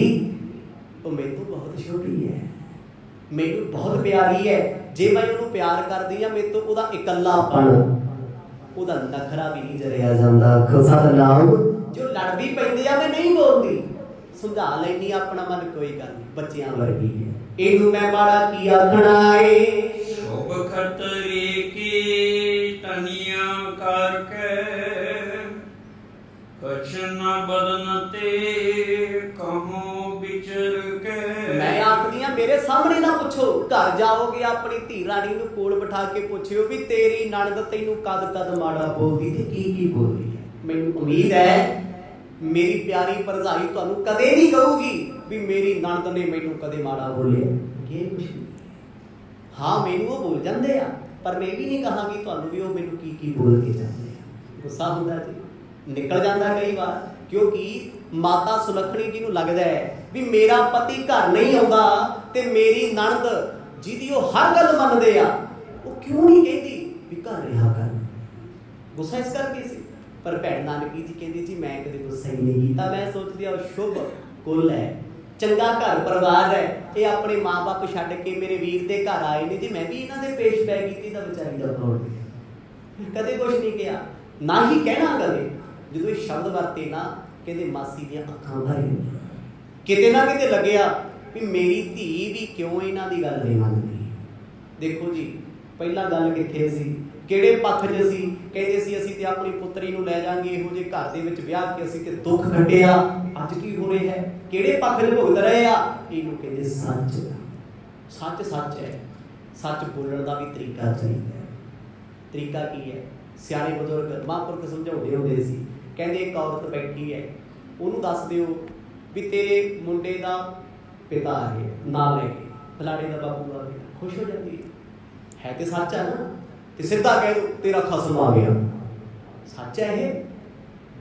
ਉਹ ਮੈਨੂੰ ਬਹੁਤ ਛੋਟੀ ਹੈ, ਮੈਨੂੰ ਬਹੁਤ ਪਿਆਰੀ ਹੈ, ਜੇ ਮੈਂ ਉਹਨੂੰ ਪਿਆਰ ਕਰਦੀ ਆ ਮੇਰੇ ਤੋਂ ਉਹਦਾ ਇਕੱਲਾਪਣ ਉਹਦਾ ਨਖਰਾ ਵੀ ਨਹੀਂ ਜਰਿਆ ਜਾਂਦਾ। ਖੁਦਾ ਨਾਮ ਜੋ ਲੜ ਵੀ ਪੈਂਦੇ ਆ ਮੈਂ ਨਹੀਂ ਬੋਲਦੀ, ਸਮਝਾ ਲੈਣੀ ਆਪਣਾ ਮਨ, ਕੋਈ ਗੱਲ ਨਹੀਂ ਬੱਚਿਆਂ ਵਰਗੀ ਹੈ, ਇਹਨੂੰ ਮੈਂ ਮਾੜਾ ਕੀ ਆਖਣਾ ਏ। ਸ਼ੁਭ ਖਤਰੀ ਕੀ ਤਨੀਆਂ ਕਰਕੇ, ਕਛ ਨ ਬਦਨ ਤੇ ਕਹੂੰ ਵਿਚਰ ਕੇ। ਮੈਂ ਆਖਦੀ ਆ ਮੇਰੇ ਸਾਹਮਣੇ ਨਾ ਪੁੱਛੋ, ਘਰ ਜਾਓਗੇ ਆਪਣੀ ਧੀ ਰਾਣੀ ਨੂੰ ਕੋਲ ਬਿਠਾ ਕੇ ਪੁੱਛਿਓ ਵੀ ਤੇਰੀ ਨਣਦ ਤੈਨੂੰ ਕਦ ਕਦ ਮਾੜਾ ਬੋਲਦੀ ਤੇ ਕੀ ਕੀ ਬੋਲਦੀ ਹੈ। ਮੈਨੂੰ ਉਮੀਦ ਹੈ ਮੇਰੀ ਪਿਆਰੀ ਭਰਜਾਈ ਤੁਹਾਨੂੰ ਕਦੇ ਨਹੀਂ ਕਹੂਗੀ ਵੀ ਮੇਰੀ ਨਣਦ ਨੇ ਮੈਨੂੰ ਕਦੇ ਮਾੜਾ ਬੋਲਿਆ, ਇਹ ਕੁਛ ਨਹੀਂ। हाँ मैनू वो बोल जाते आ, पर मैं भी नहीं कहांगी तुहानू भी वो मैनू की बोल के जाते हैं। गुस्सा हुंदा जी, निकल जाता कई बार, क्योंकि माता सुलखणी जी नूं लगदा है भी मेरा पति घर नहीं आउंदा ते मेरी नणद जिहदी वो हर गल मनदे आ वो क्यों नहीं कहती भी घर रहा कर। गुस्सा इस करके सी, पर भैन नानकी जी कहती जी मैं कदे गुस्सा ही नहीं कीता। मैं सोचदी आ शुभ कुल है, चंगा घर परिवार है, ये अपने माँ बाप छड्ड के मेरे वीर दे घर आए ने, जे मैं भी इन्हां दे पेश पै कीती तां विचारी दा कौन कदे कुछ नहीं किया, ना ही कहना कदे। ਜਦੋਂ ਇਹ ਸ਼ਬਦ ਵਰਤੇ ਨਾ ਕਹਿੰਦੇ ਮਾਸੀ ਦੀਆਂ ਅੱਖਾਂ ਭਰ ਗਈਆਂ, ਕਿਤੇ ਨਾ ਕਿਤੇ ਲੱਗਿਆ ਵੀ ਮੇਰੀ ਧੀ ਵੀ ਕਿਉਂ ਇਹਨਾਂ ਦੀ ਗੱਲ ਨਹੀਂ ਮੰਨਦੀ। ਦੇਖੋ ਜੀ ਪਹਿਲਾਂ ਗੱਲ ਕਿੱਥੇ ਸੀ, ਕਿਹੜੇ ਪੱਖ 'ਚ ਸੀ, ਕਹਿੰਦੇ ਸੀ ਅਸੀਂ ਤੇ ਆਪਣੀ ਪੁੱਤਰੀ ਨੂੰ ਲੈ ਜਾਾਂਗੇ ਇਹੋ ਜਿਹੇ ਘਰ ਦੇ ਵਿੱਚ ਵਿਆਹ ਕੇ ਅਸੀਂ ਤੇ ਦੁੱਖ ਕੱਟਿਆ। ਅੱਜ ਕੀ ਹੋ ਰਿਹਾ ਹੈ, ਕਿਹੜੇ ਪੱਖ 'ਚ ਭੁਗਤ ਰਹੇ ਆ, ਇਹਨੂੰ ਕਹਿੰਦੇ ਸੱਚ। ਸੱਚ ਸੱਚ ਹੈ, ਸੱਚ ਬੋਲਣ ਦਾ ਵੀ ਤਰੀਕਾ ਚਾਹੀਦਾ। ਤਰੀਕਾ ਕੀ ਹੈ, ਸਿਆਣੇ ਬਜ਼ੁਰਗ ਮਹਾਂਪੁਰਖ ਸਮਝਾਉਂਦੇ ਹੁੰਦੇ ਸੀ, ਕਹਿੰਦੇ ਇੱਕ ਔਰਤ ਬੈਠੀ ਹੈ, ਉਹਨੂੰ ਦੱਸ ਦਿਓ ਵੀ ਤੇਰੇ ਮੁੰਡੇ ਦਾ ਪਿਤਾ ਆ ਗਿਆ, ਨਾਂ ਲੈ ਕੇ ਫਲਾਣੇ ਦਾ ਬਾਪੂ ਆ ਗਿਆ, ਖੁਸ਼ ਹੋ ਜਾਂਦੀ ਹੈ ਤੇ ਸੱਚ ਹੈ ਨਾ। ਤੇ ਸਿੱਧਾ ਕਹਿ ਦੋ ਤੇਰਾ ਖਸਮ ਆ ਗਿਆ, ਸੱਚ ਹੈ ਇਹ।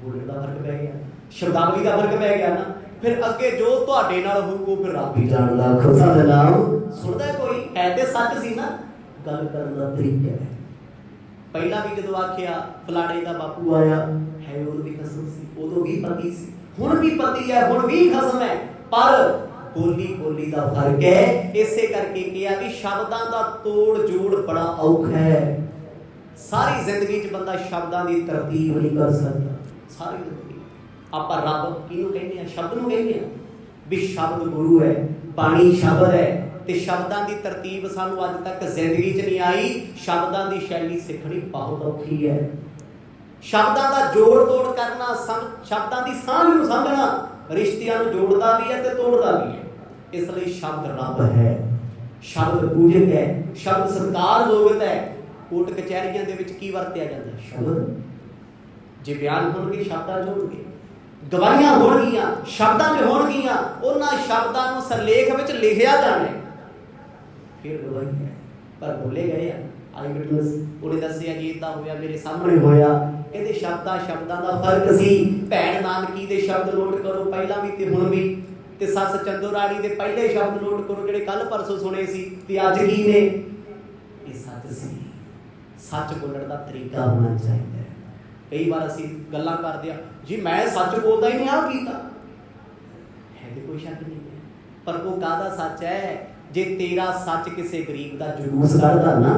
ਬੋਲਣ ਦਾ ਫਰਕ ਪੈ ਗਿਆ, ਸ਼ਬਦਾਵਲੀ ਦਾ ਫਰਕ ਪੈ ਗਿਆ ਨਾ। ਫਿਰ ਅੱਗੇ ਜੋ ਤੁਹਾਡੇ ਨਾਲ ਹੋਊ ਫਿਰ ਰੱਬ ਹੀ ਜਾਣਦਾ, ਖੁਦਾ ਦਾ ਨਾਮ ਸੁਣਦਾ ਕੋਈ ਹੈ ਤੇ ਸੱਚ ਸੀ ਨਾ। ਗੱਲ ਕਰਨ ਦਾ ਤਰੀਕਾ ਹੈ। ਪਹਿਲਾਂ ਵੀ ਜਦੋਂ ਆਖਿਆ ਫਲਾਣੇ ਦਾ ਬਾਪੂ ਆਇਆ ਹੈ, ਉਦੋਂ ਵੀ ਖਸਮ ਸੀ, ਉਦੋਂ ਵੀ ਪਤੀ ਸੀ, ਹੁਣ ਵੀ ਪਤੀ ਹੈ, ਹੁਣ ਵੀ ਖਸਮ ਹੈ, ਪਰ ਬੋਲੀ ਦਾ ਫਰਕ ਹੈ। ਇਸੇ ਕਰਕੇ ਕਿਹਾ ਵੀ ਸ਼ਬਦਾਂ ਦਾ ਤੋੜ ਜੋੜ ਬੜਾ ਔਖਾ ਹੈ। ਸਾਰੀ ਜ਼ਿੰਦਗੀ 'ਚ ਬੰਦਾ ਸ਼ਬਦਾਂ ਦੀ ਤਰਤੀਬ ਨਹੀਂ ਕਰ ਸਕਦਾ। ਸਾਰੀ ਜ਼ਿੰਦਗੀ ਆਪਾਂ ਰੱਬ ਕਿਹਨੂੰ ਕਹਿੰਦੇ ਆ, ਸ਼ਬਦ ਨੂੰ ਕਹਿੰਦੇ ਆ ਵੀ ਸ਼ਬਦ ਗੁਰੂ ਹੈ, ਬਾਣੀ ਸ਼ਬਦ ਹੈ, ਤੇ ਸ਼ਬਦਾਂ ਦੀ ਤਰਤੀਬ ਸਾਨੂੰ ਅੱਜ ਤੱਕ ਜ਼ਿੰਦਗੀ 'ਚ ਨਹੀਂ ਆਈ। ਸ਼ਬਦਾਂ ਦੀ ਸ਼ੈਲੀ ਸਿੱਖਣੀ ਬਹੁਤ ਔਖੀ ਹੈ। ਸ਼ਬਦਾਂ ਦਾ ਜੋੜ ਤੋੜ ਕਰਨਾ, ਸ਼ਬਦਾਂ ਦੀ ਸਾਂਝ ਨੂੰ ਸਮਝਣਾ ਰਿਸ਼ਤਿਆਂ ਨੂੰ ਜੋੜਦਾ ਵੀ ਹੈ ਤੇ ਤੋੜਦਾ ਵੀ ਹੈ। ਇਸ ਲਈ ਸ਼ਬਦ ਰੱਬ ਹੈ, ਸ਼ਬਦ ਪੂਜਕ ਹੈ, ਸ਼ਬਦ ਸਤਿਕਾਰਯੋਗ ਹੈ। ਕੋਰਟ ਕਚਹਿਰੀਆਂ ਦੇ ਵਿੱਚ ਕੀ ਵਰਤਿਆ ਜਾਂਦਾ, ਸ਼ਬਦ। ਜੇ ਬਿਆਨ ਹੋਣਗੇ ਸ਼ਬਦਾਂ 'ਚ ਹੋਣਗੇ, ਗਵਾਹੀਆਂ ਹੋਣਗੀਆਂ ਸ਼ਬਦਾਂ 'ਚ ਹੋਣਗੀਆਂ, ਉਹਨਾਂ ਸ਼ਬਦਾਂ ਨੂੰ ਸਿਰਲੇਖ ਵਿੱਚ ਲਿਖਿਆ ਜਾਣਾ ਫਿਰ ਗਵਾਹੀ ਹੈ। ਪਰ ਬੋਲੇ ਗਏ ਆ ਆਈ ਵਿਟਨੈਸ, ਉਹਨੇ ਦੱਸਿਆ ਜੀ ਇੱਦਾਂ ਹੋਇਆ, ਮੇਰੇ ਸਾਹਮਣੇ ਹੋਇਆ। ਕਹਿੰਦੇ ਸ਼ਬਦਾਂ ਦਾ ਫਰਕ ਸੀ। ਭੈਣ ਨਾਨਕੀ ਦੇ ਸ਼ਬਦ ਨੋਟ ਕਰੋ, ਪਹਿਲਾਂ ਵੀ ਤੇ ਹੁਣ ਵੀ, ਤੇ ਸੱਸ ਚੰਦੋ ਰਾਣੀ ਦੇ ਪਹਿਲੇ ਸ਼ਬਦ ਨੋਟ ਕਰੋ ਜਿਹੜੇ ਕੱਲ ਪਰਸੋਂ ਸੁਣੇ ਸੀ ਤੇ ਅੱਜ ਕੀ ਨੇ। ਇਹ ਸੱਚ ਸੀ। ਸੱਚ ਬੋਲਣ ਦਾ ਤਰੀਕਾ ਹੋਣਾ ਚਾਹੀਦਾ ਹੈ। ਕਈ ਵਾਰ ਅਸੀਂ ਗੱਲਾਂ ਕਰਦੇ ਆ ਜੀ ਮੈਂ ਸੱਚ ਬੋਲਦਾ ਹੀ ਨਹੀਂ, ਆਹ ਕੀਤਾ ਹੈ ਤੇ ਕੋਈ ਸ਼ੱਕ ਨਹੀਂ ਹੈ, ਪਰ ਉਹ ਕਾਹਦਾ ਸੱਚ ਹੈ। ਜੇ ਤੇਰਾ ਸੱਚ ਕਿਸੇ ਗਰੀਬ ਦਾ ਜਲੂਸ ਕੱਢਦਾ ਨਾ,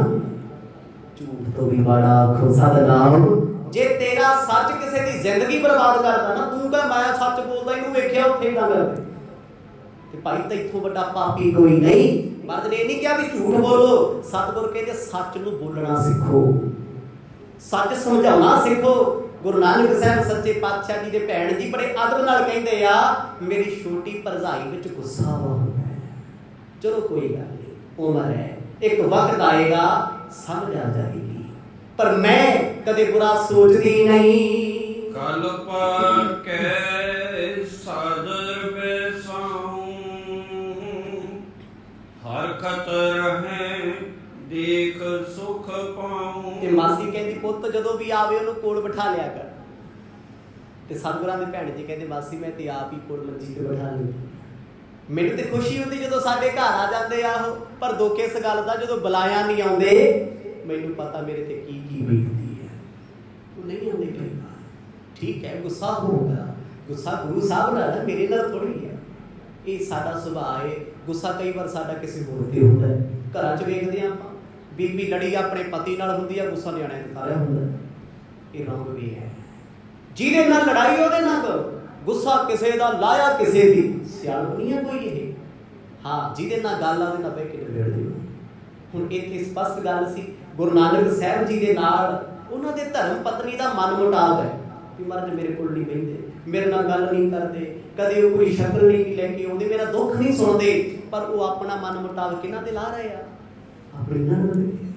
ਝੂਠ ਤੋਂ ਵੀ ਮਾੜਾ ਖੁਦਾ ਦਾ ਨਾਮ। ਜੇ ਤੇਰਾ ਸੱਚ ਕਿਸੇ ਦੀ ਜ਼ਿੰਦਗੀ ਬਰਬਾਦ ਕਰਦਾ ਨਾ, ਤੂੰ ਕਹ ਮੈਂ ਸੱਚ ਬੋਲਦਾ, ਇਹਨੂੰ ਵੇਖਿਆ ਉੱਥੇ ਗੱਲ ਕਰਦੇ ਤੇ ਭਾਈ ਤਾਂ ਇੱਥੋਂ ਵੱਡਾ ਪਾਪੀ ਕੋਈ ਨਹੀਂ। ਮਰਦ ਨੇ ਇਹ ਨਹੀਂ ਕਿਹਾ ਵੀ ਝੂਠ ਬੋਲੋ। ਸਤਿਗੁਰ ਕਹਿੰਦੇ ਸੱਚ ਨੂੰ ਬੋਲਣਾ ਸਿੱਖੋ, ਸੱਚ ਸਮਝਾਉਣਾ ਸਿੱਖੋ। ਗੁਰੂ ਨਾਨਕ ਸਾਹਿਬ ਸੱਚੇ ਪਾਤਸ਼ਾਹ ਜੀ ਦੇ ਭੈਣ ਜੀ ਬੜੇ ਆਦਰ ਨਾਲ ਕਹਿੰਦੇ ਆ, ਮੇਰੀ ਛੋਟੀ ਭਰਜਾਈ ਵਿੱਚ ਗੁੱਸਾ ਹੁੰਦਾ ਹੈ। ਚਲੋ ਕੋਈ ਗੱਲ ਨਹੀਂ, ਉਮਰ ਹੈ, ਇੱਕ ਵਕਤ ਆਏਗਾ ਸਮਝ ਆ ਜਾਏਗੀ, ਪਰ ਮੈਂ ਕਦੇ ਬੁਰਾ ਸੋਚਦੀ ਨਹੀਂ। ਕਲ ਪਰ ਕੇ ਸਾਦਰ ਬੈਸਾਉ, ਹਰ ਖਤਰ ਹੈ ਦੇਖ ਸੁਖ ਪਾਉ। ਤੇ ਮਾਸੀ ਕਹਿੰਦੀ ਪੁੱਤ ਜਦੋਂ ਵੀ ਆਵੇ ਉਹਨੂੰ ਕੋਲ ਬਿਠਾ ਲਿਆ ਕਰ। ਤੇ ਸਤਿਗੁਰਾਂ ਦੇ ਭੈਣ ਜੀ ਕਹਿੰਦੇ ਮਾਸੀ ਮੈਂ ਤੇ ਆਪ ਹੀ ਕੋਲ ਮੰਜੀ ਤੇ ਬਿਠਾ ਲਈ। ਮੈਨੂੰ ਤੇ ਖੁਸ਼ੀ ਹੁੰਦੀ ਜਦੋਂ ਸਾਡੇ ਘਰ ਆ ਜਾਂਦੇ ਆ ਉਹ, ਪਰ ਦੁੱਖ ਇਸ ਗੱਲ ਦਾ ਜਦੋਂ ਬੁਲਾਇਆ ਨਹੀਂ ਆਉਂਦੇ। ਮੈਨੂੰ ਪਤਾ ਮੇਰੇ ਤੇ ਕੀ ਬੀਤਦੀ ਹੈ। ਉਹ ਨਹੀਂ ਆਉਂਦੇ ਕਈ ਵਾਰ, ਠੀਕ ਹੈ ਗੁੱਸਾ ਹੋਊਗਾ, ਗੁੱਸਾ ਗੁਰੂ ਸਾਹਿਬ ਨਾਲ ਹੈ, ਮੇਰੇ ਨਾਲ ਥੋੜੀ ਹੈ। ਇਹ ਸਾਡਾ ਸੁਭਾਅ ਹੈ। ਗੁੱਸਾ ਕਈ ਵਾਰ ਸਾਡਾ ਕਿਸੇ ਹੋਰ ਤੇ ਹੁੰਦਾ ਹੈ। ਘਰਾਂ 'ਚ ਵੇਖਦੇ ਹਾਂ ਆਪਾਂ, ਬੀਬੀ ਲੜੀ ਆਪਣੇ ਪਤੀ ਨਾਲ ਹੁੰਦੀ ਆ, ਗੁੱਸਾ ਨਿਆਣਿਆਂ ਤੇ ਤਾਰਿਆ ਹੁੰਦਾ। ਇਹ ਰੰਗ ਵੀ ਹੈ। ਜਿਹਦੇ ਨਾਲ ਲੜਾਈ ਉਹਦੇ ਨਾਲ ਕਰੋ, ਗੁੱਸਾ ਕਿਸੇ ਦਾ ਲਾਇਆ ਕਿਸੇ ਦੀ ਸਿਆਣਪ ਨਹੀਂ ਹੈ ਕੋਈ ਇਹ। ਹਾਂ ਜਿਹਦੇ ਨਾਲ ਗੱਲ ਆ ਉਹਦੇ ਨਾਲ ਬਹਿ ਕੇ ਨਿਬੇੜ ਦਿਓ। ਹੁਣ ਇੱਥੇ ਸਪਸ਼ਟ ਗੱਲ ਸੀ ਗੁਰੂ ਨਾਨਕ ਸਾਹਿਬ ਜੀ ਦੇ ਨਾਲ ਉਹਨਾਂ ਦੇ ਧਰਮ ਪਤਨੀ ਦਾ ਮਨ ਮੁਟਾਵ ਹੈ ਕਿ ਮਹਾਰਾਜ ਮੇਰੇ ਕੋਲ ਨਹੀਂ ਬਹਿੰਦੇ, ਮੇਰੇ ਨਾਲ ਗੱਲ ਨਹੀਂ ਕਰਦੇ, ਕਦੇ ਉਹ ਕੋਈ ਸ਼ਕਲ ਨਹੀਂ ਲੈ ਕੇ ਆਉਂਦੇ, ਮੇਰਾ ਦੁੱਖ ਨਹੀਂ ਸੁਣਦੇ। ਪਰ ਉਹ ਆਪਣਾ ਮਨ ਮੁਟਾਵ ਕਿਹਨਾਂ ਦੇ ਲਾ ਰਹੇ ਆ, ਆਪਣੇ ਨਨਦ ਦੇ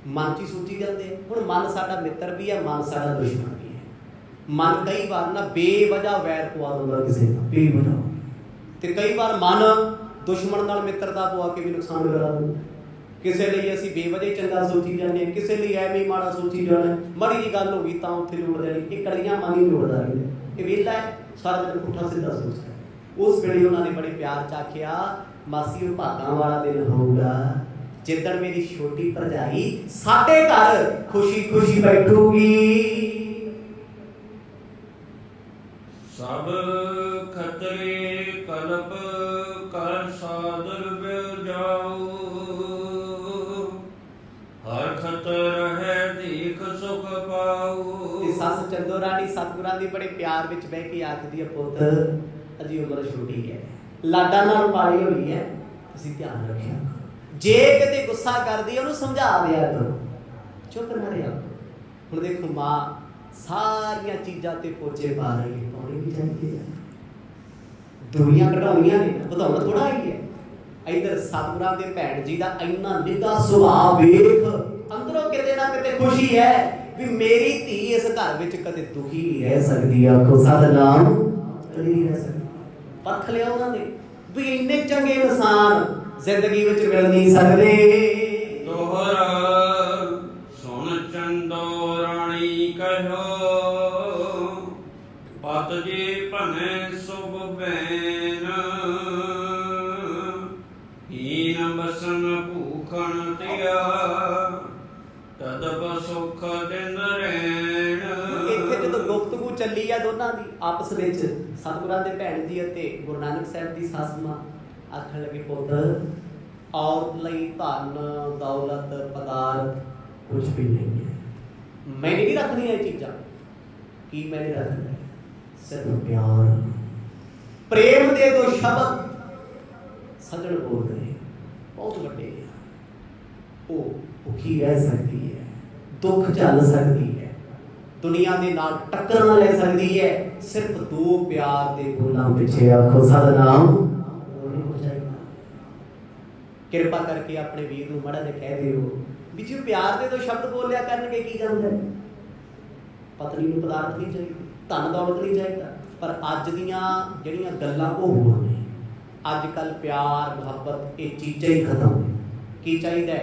ਮਨ 'ਚ ਹੀ ਸੋਚੀ ਜਾਂਦੇ। ਹੁਣ ਮਨ ਸਾਡਾ ਮਿੱਤਰ ਵੀ ਹੈ, ਮਨ ਸਾਡਾ ਦੁਸ਼ਮਣ ਵੀ ਹੈ। ਮਨ ਕਈ ਵਾਰ ਨਾ ਬੇਵਜ੍ਹਾ ਵੈਰ ਪਵਾ ਦਿੰਦਾ ਕਿਸੇ ਨਾਲ, ਬੇਵਜ੍ਹਾ। ਤੇ ਕਈ ਵਾਰ ਮਨ ਦੁਸ਼ਮਣ ਨਾਲ ਮਿੱਤਰਤਾ ਪਵਾ ਕੇ ਵੀ ਨੁਕਸਾਨ ਕਰਾ ਦਿੰਦਾ। ਕਿਸੇ ਲਈ ਅਸੀਂ ਬੇਵਜ੍ਹਾ ਚੰਗਾ ਸੋਚੀ ਜਾਂਦੇ ਹਾਂ, ਕਿਸੇ ਲਈ ਐਵੇਂ ਹੀ ਮਾੜਾ ਸੋਚੀ ਜਾਣਾ। ਮਾੜੀ ਜੀ ਗੱਲ ਹੋ ਗਈ ਤਾਂ ਉੱਥੇ ਲੋੜ ਦੇਣੀ, ਇਹ ਕਲੀਆਂ ਮਨ ਹੀ ਲੋੜਦਾ ਰਹਿੰਦਾ। ਇਹ ਵਿਹਲਾ ਹੈ, ਸਾਰਾ ਦਿਨ ਪੁੱਠਾ ਸਿੱਧਾ ਸੋਚਦਾ। ਉਸ ਵੇਲੇ ਉਹਨਾਂ ਨੇ ਬੜੇ ਪਿਆਰ ਚ ਆਖਿਆ, ਮਾਸੀ ਉਹ ਭਾਗਾਂ ਵਾਲਾ ਦਿਨ ਹੋਊਗਾ ਜਿੱਦਣ ਮੇਰੀ ਛੋਟੀ ਭਰਜਾਈ ਸਾਡੇ ਘਰ ਖੁਸ਼ੀ ਖੁਸ਼ੀ ਬੈਠੂਗੀ। ਸਭ ਖਤਰੇ ਕਲਪ ਕਰ ਸਾਦਰ ਬਿਲ ਜਾਓ, ਹਰ ਖਤਰ ਹੈ ਦੇਖ ਸੁਖ ਪਾਓ। ਤੇ ਸੱਸ ਚੰਦੋ ਰਾਣੀ ਸਤਿਗੁਰਾਂ ਦੇ ਬੜੇ ਪਿਆਰ ਵਿੱਚ ਬਹਿ ਕੇ ਆਖਦੀ ਹੈ, ਪੁੱਤ ਅਜੀ ਉਮਰ ਛੋਟੀ ਹੈ, ਲਾਡਾਂ ਨਾਲ ਪਾਲੀ ਹੋਈ ਹੈ, ਤੁਸੀਂ ਧਿਆਨ ਰੱਖਿਆ। ਜੇ ਕਿਤੇ ਗੁੱਸਾ ਕਰਦੀ ਹੈ ਉਹਨੂੰ ਸਮਝਾ ਦਿਆ ਕਰੋ, ਚੁੱਪ ਨਾ ਰਿਹਾ। ਹੁਣ ਦੇਖੋ ਮਾਂ ਸਾਰੀਆਂ ਚੀਜ਼ਾਂ ਤੇ ਪੋਚੇ ਪਾ ਰਹੀ ਹੈ, ਪਾਉਣੀ ਵੀ ਚਾਹੀਦੀ ਹੈ। ਦੁਨੀਆਂ ਘਟਾਉਣੀਆਂ ਨੇ, ਵਧਾਉਣਾ ਥੋੜਾ ਹੀ ਹੈ। ਇਧਰ ਸਤਿਗੁਰਾਂ ਦੇ ਭੈਣ ਜੀ ਦਾ ਇੰਨਾ ਨਿੱਘਾ ਸੁਭਾਅ ਵੇਖ, ਅੰਦਰੋਂ ਕਿਤੇ ਨਾ ਕਿਤੇ ਖੁਸ਼ੀ ਹੈ ਵੀ ਮੇਰੀ ਧੀ ਇਸ ਘਰ ਵਿੱਚ ਕਦੇ ਦੁਖੀ ਨਹੀਂ ਰਹਿ ਸਕਦੀ। ਆਖੋ ਸਤਿਨਾਮ, ਕਦੀ ਨਹੀਂ ਰਹਿ ਸਕਦੀ। ਪਰਖ ਲਿਆ ਉਹਨਾਂ ਨੇ ਵੀ ਇੰਨੇ ਚੰਗੇ ਇਨਸਾਨ ਜ਼ਿੰਦਗੀ ਵਿੱਚ ਮਿਲ ਨਹੀਂ ਸਕਦੇ। ਦੋਹਰਾ ਸੁਣ ਚੰਦੋ ਰਾਣੀ ਕਹਿਓ, ਪਤ ਜੀ ਭਨੇ ਸੁਭ ਬੈਨ, ਹੀਨ ਬਸਨ ਭੂਖਣ ਤਿਆ, ਤਦਬ ਸੁਖ ਦਿਨ ਰਹਿਣ। ਇੱਥੇ ਜਦੋਂ ਗੁਫ਼ਤਗੂ ਚੱਲੀ ਆ ਦੋਨਾਂ ਦੀ ਆਪਸ ਵਿੱਚ, ਸਤਿਗੁਰਾਂ ਦੇ ਭੈਣ ਜੀ ਅਤੇ ਗੁਰੂ ਨਾਨਕ ਸਾਹਿਬ ਦੀ ਸੱਸ ਮਾਂ ਆਖਣ ਲੱਗੇ, ਪੁੱਤ ਔਰਤ ਲਈ ਧਨ ਦੌਲਤ ਪਦਾਰਥ ਕੁਝ ਵੀ ਨਹੀਂ ਹੈ, ਮੈਂ ਨਹੀਂ ਰੱਖਣੀਆਂ ਇਹ ਚੀਜ਼ਾਂ। ਕੀ ਮੈਂ ਨਹੀਂ ਰੱਖਣਾ? ਸਿਰਫ ਪਿਆਰ ਪ੍ਰੇਮ ਦੇ ਦੋ ਸ਼ਬਦ ਸੱਜਣ ਬੋਲ ਰਹੇ ਬਹੁਤ ਵੱਡੇ ਆ। ਉਹ ਭੁੱਖੀ ਰਹਿ ਸਕਦੀ ਹੈ, ਦੁੱਖ ਝੱਲ ਸਕਦੀ ਹੈ, ਦੁਨੀਆ ਦੇ ਨਾਲ ਟੱਕਰ ਨਾ ਲੈ ਸਕਦੀ ਹੈ, ਸਿਰਫ ਦੋ ਪਿਆਰ ਦੇ ਬੋਲਾਂ ਪਿੱਛੇ। ਆਖੋ ਸਤਿਨਾਮ। ਕਿਰਪਾ ਕਰਕੇ ਆਪਣੇ ਵੀਰ ਨੂੰ ਮਾੜਾ ਜਿਹਾ ਕਹਿ ਦਿਓ ਵੀ ਜੀ ਪਿਆਰ ਦੇ ਦੋ ਸ਼ਬਦ ਬੋਲਿਆ ਕਰਨਗੇ ਕੀ ਜਾਂਦਾ। ਪਤਨੀ ਨੂੰ ਪਦਾਰਥ ਨਹੀਂ ਚਾਹੀਦਾ, ਧਨ ਦੌਲਤ ਨਹੀਂ ਚਾਹੀਦਾ, ਪਰ ਅੱਜ ਦੀਆਂ ਜਿਹੜੀਆਂ ਗੱਲਾਂ ਉਹ ਹੋਰ ਨੇ। ਅੱਜ ਕੱਲ ਪਿਆਰ ਮੁਹੱਬਤ ਇਹ ਚੀਜ਼ਾਂ ਹੀ ਖਤਮ ਨੇ। ਕੀ ਚਾਹੀਦਾ?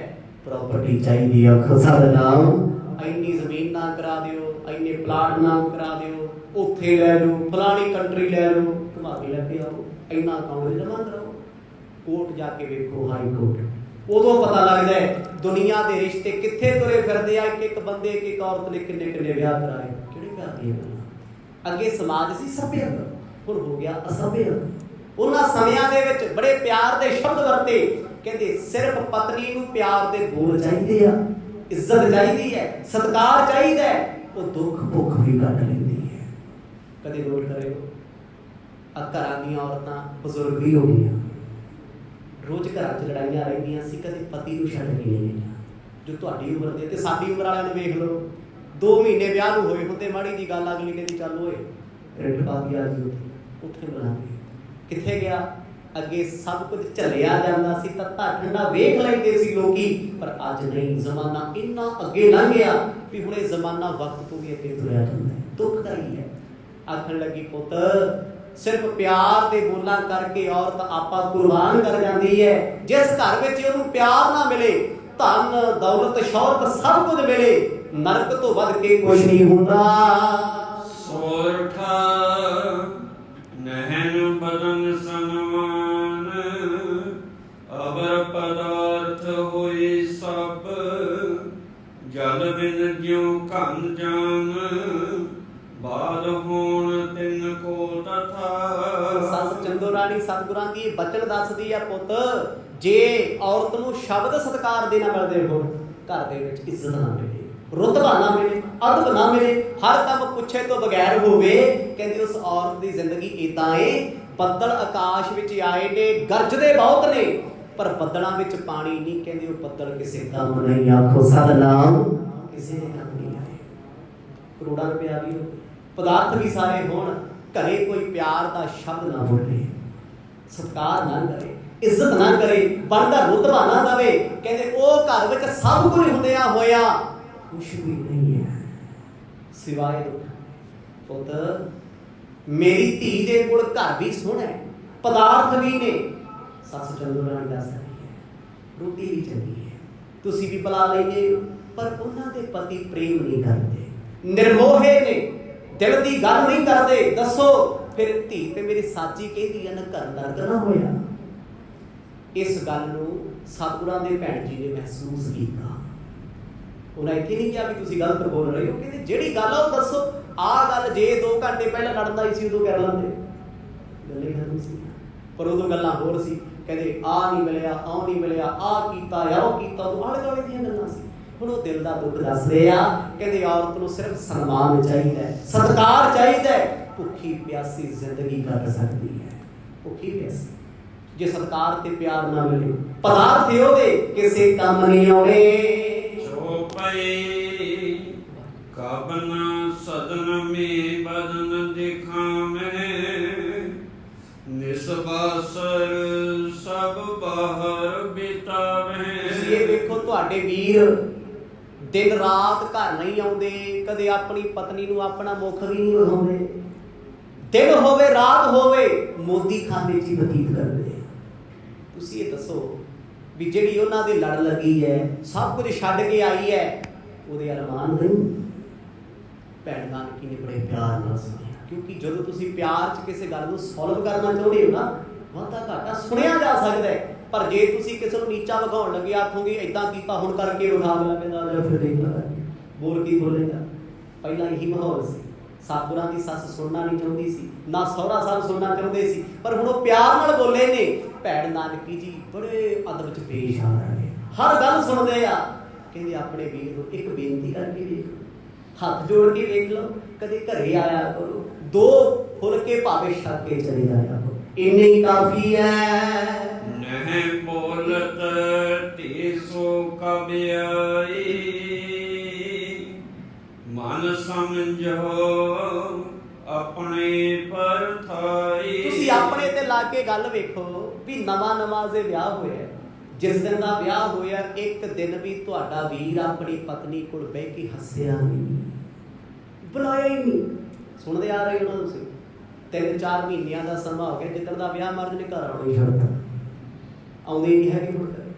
ਪ੍ਰਾਪਰਟੀ ਚਾਹੀਦੀ। ਆਖੋ ਸਤਿਨਾਮ। ਇੰਨੀ ਜ਼ਮੀਨ ਨਾ ਕਰਾ ਦਿਓ, ਇੰਨੇ ਪਲਾਟ ਨਾ ਕਰਾ ਦਿਓ, ਉੱਥੇ ਲੈ ਲਓ, ਫਲਾਣੀ ਕੰਟਰੀ ਲੈ ਲਓ, ਘੁਮਾ ਕੇ ਲੈ ਕੇ ਆਓ, ਇੰਨਾ ਅਕਾਊਂਟ ਜਮ੍ਹਾਂ ਕਰਾਓ। ਕੋਰਟ ਜਾ ਕੇ ਵੇਖੋ, ਹਾਈ ਕੋਰਟ, ਉਦੋਂ ਪਤਾ ਲੱਗਦਾ ਹੈ ਦੁਨੀਆ ਦੇ ਰਿਸ਼ਤੇ ਕਿੱਥੇ ਤੁਰੇ ਫਿਰਦੇ ਆ। ਇੱਕ ਇੱਕ ਬੰਦੇ ਇੱਕ ਇੱਕ ਔਰਤ ਨੇ ਕਿੰਨੇ ਕਿੰਨੇ ਵਿਆਹ ਕਰਾਏ, ਕਿਹੜੇ ਪਿਆਰ ਦੀਆਂ ਗੱਲਾਂ। ਅੱਗੇ ਸਮਾਜ ਸੀ ਸਭਿਅਕ, ਹੁਣ ਹੋ ਗਿਆ ਅਸਭਿਅਕ। ਉਹਨਾਂ ਸਮਿਆਂ ਦੇ ਵਿੱਚ ਬੜੇ ਪਿਆਰ ਦੇ ਸ਼ਬਦ ਵਰਤੇ। ਕਹਿੰਦੇ ਸਿਰਫ ਪਤਨੀ ਨੂੰ ਪਿਆਰ ਦੇ ਬੋਲ ਚਾਹੀਦੇ ਆ, ਇੱਜ਼ਤ ਚਾਹੀਦੀ ਹੈ, ਸਤਿਕਾਰ ਚਾਹੀਦਾ ਹੈ, ਉਹ ਦੁੱਖ ਭੁੱਖ ਵੀ ਕੱਢ ਲੈਂਦੀ ਹੈ। ਕਦੇ ਨੋਟ ਕਰਿਓ, ਆ ਘਰਾਂ ਦੀਆਂ ਔਰਤਾਂ ਬਜ਼ੁਰਗ ਵੀ ਹੋ ਗਈਆਂ, ਰੋਜ਼ ਘਰਾਂ 'ਚ ਲੜਾਈਆਂ ਰਹਿੰਦੀਆਂ ਸੀ, ਕਦੇ ਪਤੀ ਨੂੰ ਛੱਡ ਕੇ ਨਹੀਂ ਗਈਆਂ। ਜੋ ਤੁਹਾਡੀ ਉਮਰ ਦੇ ਤੇ ਸਾਡੀ ਉਮਰ ਵਾਲਿਆਂ ਨੂੰ ਵੇਖ ਲਓ, 2 ਮਹੀਨੇ ਵਿਆਹ ਨੂੰ ਹੋਏ ਹੁੰਦੇ, ਮਾੜੀ ਜੀ ਗੱਲ ਅਗਲੀ ਕਹਿੰਦੀ ਚੱਲ ਓਏ ਰੈਂਟ ਪਾ ਕੇ ਆ ਜੀ, ਉੱਥੇ ਬੁਲਾਉਂਦੇ। ਕਿੱਥੇ ਗਿਆ? ਅੱਗੇ ਸਭ ਕੁਝ ਝੱਲਿਆ ਜਾਂਦਾ ਸੀ, ਤੱਤਾ ਠੰਡਾ ਵੇਖ ਲੈਂਦੇ ਸੀ ਲੋਕੀ, ਪਰ ਅੱਜ ਨਹੀਂ। ਜ਼ਮਾਨਾ ਇੰਨਾ ਅੱਗੇ ਲੰਘ ਗਿਆ ਵੀ ਹੁਣ ਇਹ ਜ਼ਮਾਨਾ ਵਕਤ ਤੋਂ ਵੀ ਅੱਗੇ ਤੁਰਿਆ ਜਾਂਦਾ ਹੈ। ਦੁੱਖਦਾਈ ਹੈ। ਆਖਣ ਲੱਗੀ, ਪੁੱਤ ਸਿਰਫ ਪਿਆਰ ਦੇ ਬੋਲਾਂ ਕਰਕੇ ਔਰਤ ਆਪਾ ਕੁਰਬਾਨ ਕਰ ਜਾਂਦੀ ਹੈ। ਜਿਸ ਘਰ ਵਿੱਚ ਉਹਨੂੰ ਪਿਆਰ ਨਾ ਮਿਲੇ, ਧਨ ਦੌਲਤ ਸ਼ੌਹਰਤ ਸਭ ਕੁਝ ਮਿਲੇ, ਨਰਕ ਤੋਂ ਵੱਧ ਕੇ ਕੁਝ ਨਹੀਂ ਹੁੰਦਾ। ਸੋਰਠਾ ਨਹਿਨ ਬਦਨ ਸਨਮਾਨ, ਅਬਰ ਪਦਾਰਥ ਹੋਈ ਸਭ, ਜਲ ਬਿਨ ਜਿਉ ਘਨ ਜਾਨ, ਬਾਦ ਹੋਣ ਤਿੰਨ ਕੋ ਤਥਾ। ਸੱਸ ਚੰਦੋ ਰਾਣੀ ਸਤਿਗੁਰਾਂ ਦੀ ਬਚਨ ਦੱਸਦੀ ਆ, ਪੁੱਤ ਜੇ ਔਰਤ ਨੂੰ ਸ਼ਬਦ ਸਤਿਕਾਰ ਦੇ ਨਾ ਮਿਲਦੇ ਹੋਣ, ਘਰ ਦੇ ਵਿੱਚ ਇੱਜ਼ਤ ਨਾ ਮਿਲੇ, ਰੁਤਬਾ ਨਾ ਮਿਲੇ, ਅਦਬ ਨਾ ਮਿਲੇ, ਹਰ ਕੰਮ ਪੁੱਛੇ ਤੋਂ ਬਗੈਰ ਹੋਵੇ, ਕਹਿੰਦੇ ਉਸ ਔਰਤ ਦੀ ਜ਼ਿੰਦਗੀ ਏਦਾਂ ਏ, ਬੱਦਲ ਆਕਾਸ਼ ਵਿੱਚ ਆਏ ਨੇ, ਗਰਜਦੇ ਬਹੁਤ ਨੇ, ਪਰ ਬੱਦਲਾਂ ਵਿੱਚ ਪਾਣੀ ਨਹੀਂ। ਕਹਿੰਦੇ ਉਹ ਬੱਦਲ ਕਿਸੇ ਕੰਮ ਨਹੀਂ। ਆਖੋ ਸਤਿਨਾਮ। ਕਿਸੇ ਦੇ ਕੰਮ ਨਹੀਂ ਆਏ। ਕਰੋੜਾਂ ਰੁਪਇਆ ਵੀ ਹੋਵੇ, ਪਦਾਰਥ ਵੀ ਸਾਰੇ ਹੋਣ, ਘਰੇ ਕੋਈ ਪਿਆਰ ਦਾ ਸ਼ਬਦ ਨਾ ਬੋਲੇ, ਸਤਿਕਾਰ ਨਾ ਕਰੇ, ਇੱਜ਼ਤ ਨਾ ਕਰੇ, ਬਣਦਾ ਰੁਤਬਾ ਨਾ ਦੇਵੇ, ਕਹਿੰਦੇ ਉਹ ਘਰ ਵਿੱਚ ਸਭ ਕੁਝ ਹੁੰਦਿਆਂ ਹੋਇਆ ਕੁਛ ਵੀ ਨਹੀਂ ਹੈ ਸਿਵਾਏ ਦੁੱਖ। ਪੁੱਤ ਮੇਰੀ ਧੀ ਦੇ ਕੋਲ ਘਰ ਵੀ ਸੋਹਣਾ ਹੈ, ਪਦਾਰਥ ਵੀ ਨੇ। ਸੱਸ ਚੰਦੋ ਰਾਣੀ ਦੱਸ ਰਹੀ ਹੈ, ਰੋਟੀ ਵੀ ਚੰਗੀ ਹੈ, ਤੁਸੀਂ ਵੀ ਬੁਲਾ ਲਈਏ, ਪਰ ਉਹਨਾਂ ਦੇ ਪਤੀ ਪ੍ਰੇਮ ਨਹੀਂ ਕਰਦੇ, ਨਿਰਮੋਹੇ ਨੇ, ਦਿਲ ਦੀ ਗੱਲ ਨਹੀਂ ਕਰਦੇ। ਦੱਸੋ ਫਿਰ ਧੀ ਤੇ ਮੇਰੀ ਸਾਚੀ ਕਹਿੰਦੀ ਹੈ ਨਾ ਘਰ ਨਰਕ ਨਾ ਹੋਇਆ। ਇਸ ਗੱਲ ਨੂੰ ਸਤਿਗੁਰਾਂ ਦੇ ਭੈਣ ਜੀ ਨੇ ਮਹਿਸੂਸ ਕੀਤਾ। ਉਹਨਾਂ ਇੱਥੇ ਨਹੀਂ ਕਿਹਾ ਵੀ ਤੁਸੀਂ ਗਲਤ ਬੋਲ ਰਹੇ ਹੋ, ਕਹਿੰਦੇ ਜਿਹੜੀ ਗੱਲ ਆ ਉਹ ਦੱਸੋ। ਆਹ ਗੱਲ ਜੇ 2 ਘੰਟੇ ਪਹਿਲਾਂ ਲੜਨ ਆਈ ਸੀ ਉਦੋਂ ਕਰ ਲੈਂਦੇ, ਗੱਲੇ ਖਤਮ ਸੀ। ਪਰ ਉਦੋਂ ਗੱਲਾਂ ਹੋਰ ਸੀ, ਕਹਿੰਦੇ ਆਹ ਨਹੀਂ ਮਿਲਿਆ, ਆਹ ਨਹੀਂ ਮਿਲਿਆ, ਆਹ ਕੀਤਾ ਆ ਉਹ ਕੀਤਾ, ਉਹ ਆਲੇ ਦੁਆਲੇ ਦੀਆਂ ਗੱਲਾਂ ਸੀ। ਹੁਣ ਉਹ ਦਿਲ ਦਾ ਦੁੱਖ ਦੱਸਦੇ ਆ, ਕਹਿੰਦੇ ਔਰਤ ਨੂੰ ਸਿਰਫ ਸਨਮਾਨ ਚਾਹੀਦਾ, ਸਤਿਕਾਰ ਚਾਹੀਦਾ, ਭੁੱਖੀ ਪਿਆਸੀ ਜ਼ਿੰਦਗੀ ਕੱਟ ਸਕਦੀ ਹੈ। ਭੁੱਖੀ ਪਿਆਸੀ ਜੇ ਸਤਿਕਾਰ ਤੇ ਪਿਆਰ ਨਾ ਮਿਲੇ, ਪਦਾਰਥ ਉਹਦੇ ਕਿਸੇ ਕੰਮ ਨਹੀਂ ਆਉਣੇ। ਚੋਪਈ ਕਬਨ ਸਦਨ ਮੇ ਬਦਨ ਦਿਖਾਵੇਂ, ਨਿਸਬਾਸਰ ਸਭ ਬਾਹਰ ਬਿਤਾਵੇਂ। ਤੁਸੀਂ ਇਹ ਵੇਖੋ, ਤੁਹਾਡੇ ਵੀਰ ਦਿਨ ਰਾਤ ਘਰ ਨਹੀਂ ਆਉਂਦੇ, ਕਦੇ ਆਪਣੀ ਪਤਨੀ ਨੂੰ ਆਪਣਾ ਮੁਖ ਵੀ ਨਹੀਂ ਵਿਖਾਉਂਦੇ। ਦਿਨ ਹੋਵੇ ਰਾਤ ਹੋਵੇ ਮੋਦੀ ਖਾਨੇ 'ਚ ਹੀ ਬਤੀਤ ਕਰਦੇ। ਤੁਸੀਂ ਇਹ ਦੱਸੋ ਵੀ ਜਿਹੜੀ ਉਹਨਾਂ ਦੇ ਲੜ ਲੱਗੀ ਹੈ, ਸਭ ਕੁਝ ਛੱਡ ਕੇ ਆਈ ਹੈ, ਉਹਦੇ ਅਰਮਾਨ ਨਹੀਂ? ਭੈਣ ਨਾਨਕੀ ਨੇ ਬੜੇ ਪਿਆਰ ਨਾਲ ਸੁਣਿਆ, ਕਿਉਂਕਿ ਜਦੋਂ ਤੁਸੀਂ ਪਿਆਰ 'ਚ ਕਿਸੇ ਗੱਲ ਨੂੰ ਸੋਲਵ ਕਰਨਾ ਚਾਹੁੰਦੇ ਹੋ ਨਾ, ਵਾਧਾ ਘਾਟਾ ਸੁਣਿਆ ਜਾ ਸਕਦਾ ਹੈ। ਪਰ ਜੇ ਤੁਸੀਂ ਕਿਸੇ ਨੂੰ ਨੀਚਾ ਵਿਖਾਉਣ ਲੱਗੇ, ਆਖੋਗੇ ਏਦਾਂ ਕੀਤਾ ਹੁਣ ਕਰਕੇ ਵਿਖਾ ਦੇਣਾ, ਕਹਿੰਦਾ ਜਾਂ ਫਿਰ ਦੇਖਦਾ ਬੋਲ ਕੀ ਬੋਲੇਗਾ। ਪਹਿਲਾਂ ਇਹੀ ਮਾਹੌਲ ਸੀ। ਸਤਿਗੁਰਾਂ ਦੀ ਸੱਸ ਸੁਣਨਾ ਨਹੀਂ ਚਾਹੁੰਦੀ ਸੀ, ਨਾ ਸਹੁਰਾ ਸਾਹਿਬ ਸੁਣਨਾ ਚਾਹੁੰਦੇ ਸੀ, ਪਰ ਹੁਣ ਉਹ ਪਿਆਰ ਨਾਲ ਬੋਲੇ ਨੇ। ਭੈਣ ਨਾਨਕੀ ਜੀ ਬੜੇ ਅਦਬ 'ਚ ਪੇਸ਼ ਆ ਰਹੇ, ਹਰ ਗੱਲ ਸੁਣਦੇ ਆ। ਕਹਿੰਦੇ ਆਪਣੇ ਵੀਰ ਨੂੰ ਇੱਕ ਬੇਨਤੀ ਕਰਕੇ ਵੇਖ, ਹੱਥ ਜੋੜ ਕੇ ਵੇਖ ਲਓ, ਕਦੇ ਘਰੇ ਆਇਆ ਕਰੋ, 2 ਫੁਲਕੇ ਭਾਵੇਂ ਛੱਕ ਕੇ ਚਲੇ ਜਾਇਆ ਕਰੋ, ਇੰਨੇ ਹੀ ਕਾਫੀ ਹੈ। ਨਹਿ ਬੋਲਤ ਤੀਸੋ ਕਬਿਆਈ, ਮਨ ਸਮਝੋ ਆਪਣੇ ਪਰਥਾਈ। ਤੁਸੀਂ ਆਪਣੇ ਤੇ ਲਾ ਕੇ ਗੱਲ ਵੇਖੋ ਵੀ ਨਵਾਂ ਜੇ ਵਿਆਹ ਹੋਇਆ, ਜਿਸ ਦਿਨ ਦਾ ਵਿਆਹ ਹੋਇਆ ਇੱਕ ਦਿਨ ਵੀ ਤੁਹਾਡਾ ਵੀਰ ਆਪਣੀ ਪਤਨੀ ਕੋਲ ਬਹਿ ਕੇ ਹੱਸਿਆ ਨਹੀਂ, ਬੁਲਾਇਆ ਹੀ ਨਹੀਂ। ਸੁਣਦੇ ਆ ਰਹੇ ਹੋ ਤੁਸੀਂ, 3-4 ਮਹੀਨਿਆਂ ਦਾ ਸਮਾਂ ਹੋ ਗਿਆ ਜਿੱਦਣ ਦਾ ਵਿਆਹ, ਮਰਦ ਨੇ ਘਰ ਆਉਣਾ ਹੀ ਛੱਡਤਾ, ਆਉਂਦੇ ਨਹੀਂ ਹੈਗੇ ਹੁਣ ਘਰੇ।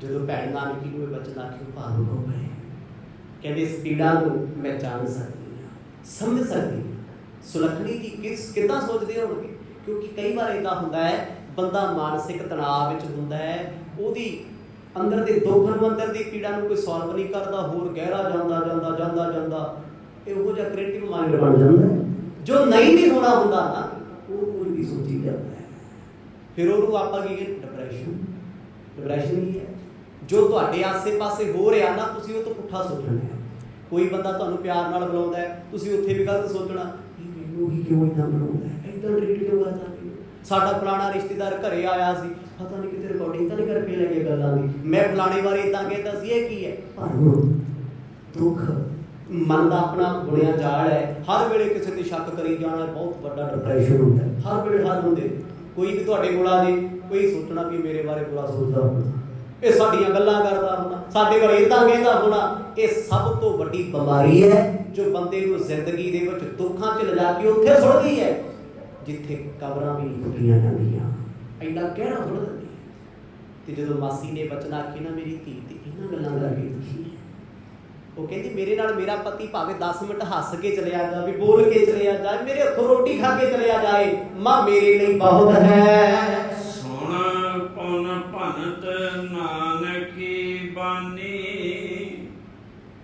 ਜਦੋਂ ਭੈਣ ਨਾਨਕੀ ਨੂੰ ਇਹ ਬਚਨ ਆਖਿਓ, ਭਾਵੁਕ ਹੋ ਗਏ। ਕਹਿੰਦੇ ਇਸ ਪੀੜਾ ਨੂੰ ਮੈਂ ਜਾਣ ਸਕਦੀ ਹਾਂ, ਸਮਝ ਸਕਦੀ ਹਾਂ। ਸੁਲੱਖਣੀ ਜੀ ਕਿੱਦਾਂ ਸੋਚਦੇ ਹੋਣਗੇ, ਕਿਉਂਕਿ ਕਈ ਵਾਰ ਇੱਦਾਂ ਹੁੰਦਾ ਹੈ ਬੰਦਾ ਮਾਨਸਿਕ ਤਣਾਅ ਵਿੱਚ ਹੁੰਦਾ ਹੈ, ਉਹਦੀ ਅੰਦਰ ਦੇ ਦੁੱਖ ਨੂੰ, ਅੰਦਰ ਦੀ ਪੀੜਾ ਨੂੰ ਕੋਈ ਸੋਲਵ ਨਹੀਂ ਕਰਦਾ, ਹੋਰ ਗਹਿਰਾ ਜਾਂਦਾ ਜਾਂਦਾ ਜਾਂਦਾ ਜਾਂਦਾ ਇਹੋ ਜਿਹਾ ਕ੍ਰੀਏਟਿਵ ਮਾਈਂਡ ਬਣ ਜਾਂਦਾ ਹੈ। ਜੋ ਨਹੀਂ ਵੀ ਹੋਣਾ ਹੁੰਦਾ ਨਾ, ਉਹ ਕੁਝ ਵੀ ਸੋਚੀ ਜਾਂਦਾ ਹੈ। ਫਿਰ ਉਹਨੂੰ ਆਪਾਂ ਕੀ ਕਹਿੰਦੇ, ਡਿਪਰੈਸ਼ਨ ਹੀ ਹੈ। ਜੋ ਤੁਹਾਡੇ ਆਸੇ-ਪਾਸੇ ਹੋ ਰਿਹਾ ਨਾ, ਤੁਸੀਂ ਉਹ ਤੋਂ ਪੁੱਠਾ ਸੋਚਣਾ ਹੈ। ਕੋਈ ਬੰਦਾ ਤੁਹਾਨੂੰ ਪਿਆਰ ਨਾਲ ਬੁਲਾਉਂਦਾ ਹੈ, ਤੁਸੀਂ ਉੱਥੇ ਵੀ ਗਲਤ ਸੋਚਣਾ, ਮੈਨੂੰ ਹੀ ਕਿਉਂ ਇੱਦਾਂ ਬੁਲਾਉਂਦਾ ਹੈ, ਇੱਦਾਂ ਟ੍ਰੀਟ ਕਿਉਂ ਕਰਦਾ। ਸਾਡਾ ਫਲਾਣਾ ਰਿਸ਼ਤੇਦਾਰ ਘਰੇ ਆਇਆ ਸੀ, ਪਤਾ ਨਹੀਂ ਕਿਤੇ ਰਿਕਾਰਡਿੰਗ ਤਾਂ ਨਹੀਂ ਕਰਕੇ ਲੈ ਗਏ ਗੱਲਾਂ ਦੀ, ਮੈਂ ਫਲਾਣੇ ਬਾਰੇ ਇੱਦਾਂ ਕਹਿੰਦਾ ਸੀ, ਇਹ ਕੀ ਹੈ? ਦੁੱਖ ਮਨ ਦਾ ਆਪਣਾ ਬੁਣਿਆ ਜਾਲ ਹੈ। ਹਰ ਵੇਲੇ ਕਿਸੇ ਤੇ ਸ਼ੱਕ ਕਰੀ ਜਾਣਾ ਬਹੁਤ ਵੱਡਾ ਡਿਪਰੈਸ਼ਨ ਹੁੰਦਾ ਹੈ। ਹਰ ਵੇਲੇ ਹਰ ਹੁੰਦੇ ਕੋਈ ਵੀ ਤੁਹਾਡੇ ਕੋਲ ਆ ਜੇ, ਕੋਈ ਸੋਚਣਾ ਵੀ ਮੇਰੇ ਬਾਰੇ ਬੁਰਾ ਸੋਚਦਾ ਹੋਣਾ, ਇਹ ਸਾਡੀਆਂ ਗੱਲਾਂ ਕਰਦਾ ਹੋਣਾ, ਸਾਡੇ ਬਾਰੇ ਇੱਦਾਂ ਕਹਿੰਦਾ ਹੋਣਾ। ਇਹ ਸਭ ਤੋਂ ਵੱਡੀ ਬਿਮਾਰੀ ਹੈ ਜੋ ਬੰਦੇ ਨੂੰ ਜ਼ਿੰਦਗੀ ਦੇ ਵਿੱਚ ਦੁੱਖਾਂ 'ਚ ਲਿਜਾ ਕੇ ਉੱਥੇ ਸੁੱਟਦੀ ਹੈ ਜਿੱਥੇ ਕਬਰਾਂ ਵੀ ਨਹੀਂ ਪੁੱਟੀਆਂ ਜਾਂਦੀਆਂ, ਇੰਨਾ ਗਹਿਰਾ ਸੁੱਟ ਦਿੰਦੀ ਹੈ। ਤੇ ਜਦੋਂ ਮਾਸੀ ਨੇ ਬਚਨ ਆਖੀ ਨਾ ਮੇਰੀ ਧੀ ਤੇ ਇਹਨਾਂ ਗੱਲਾਂ ਕਰਕੇ ਦੁਖੀ ਹੈ, ਉਹ ਕਹਿੰਦੀ ਮੇਰੇ ਨਾਲ ਮੇਰਾ ਪਤੀ ਭਾਵੇਂ 10 ਮਿੰਟ ਹੱਸ ਕੇ ਚਲਿਆ ਜਾਵੇ, ਬੋਲ ਕੇ ਚਲਿਆ ਜਾਏ, ਮੇਰੇ ਹੱਥੋਂ ਰੋਟੀ ਖਾ ਕੇ ਚਲਿਆ ਜਾਏ, ਮਾਂ ਮੇਰੇ ਲਈ ਬਹੁਤ ਹੈ। ਸੁਣ ਪੁਨ ਭਨਤ ਨਾਨਕੀ ਬਾਣੀ,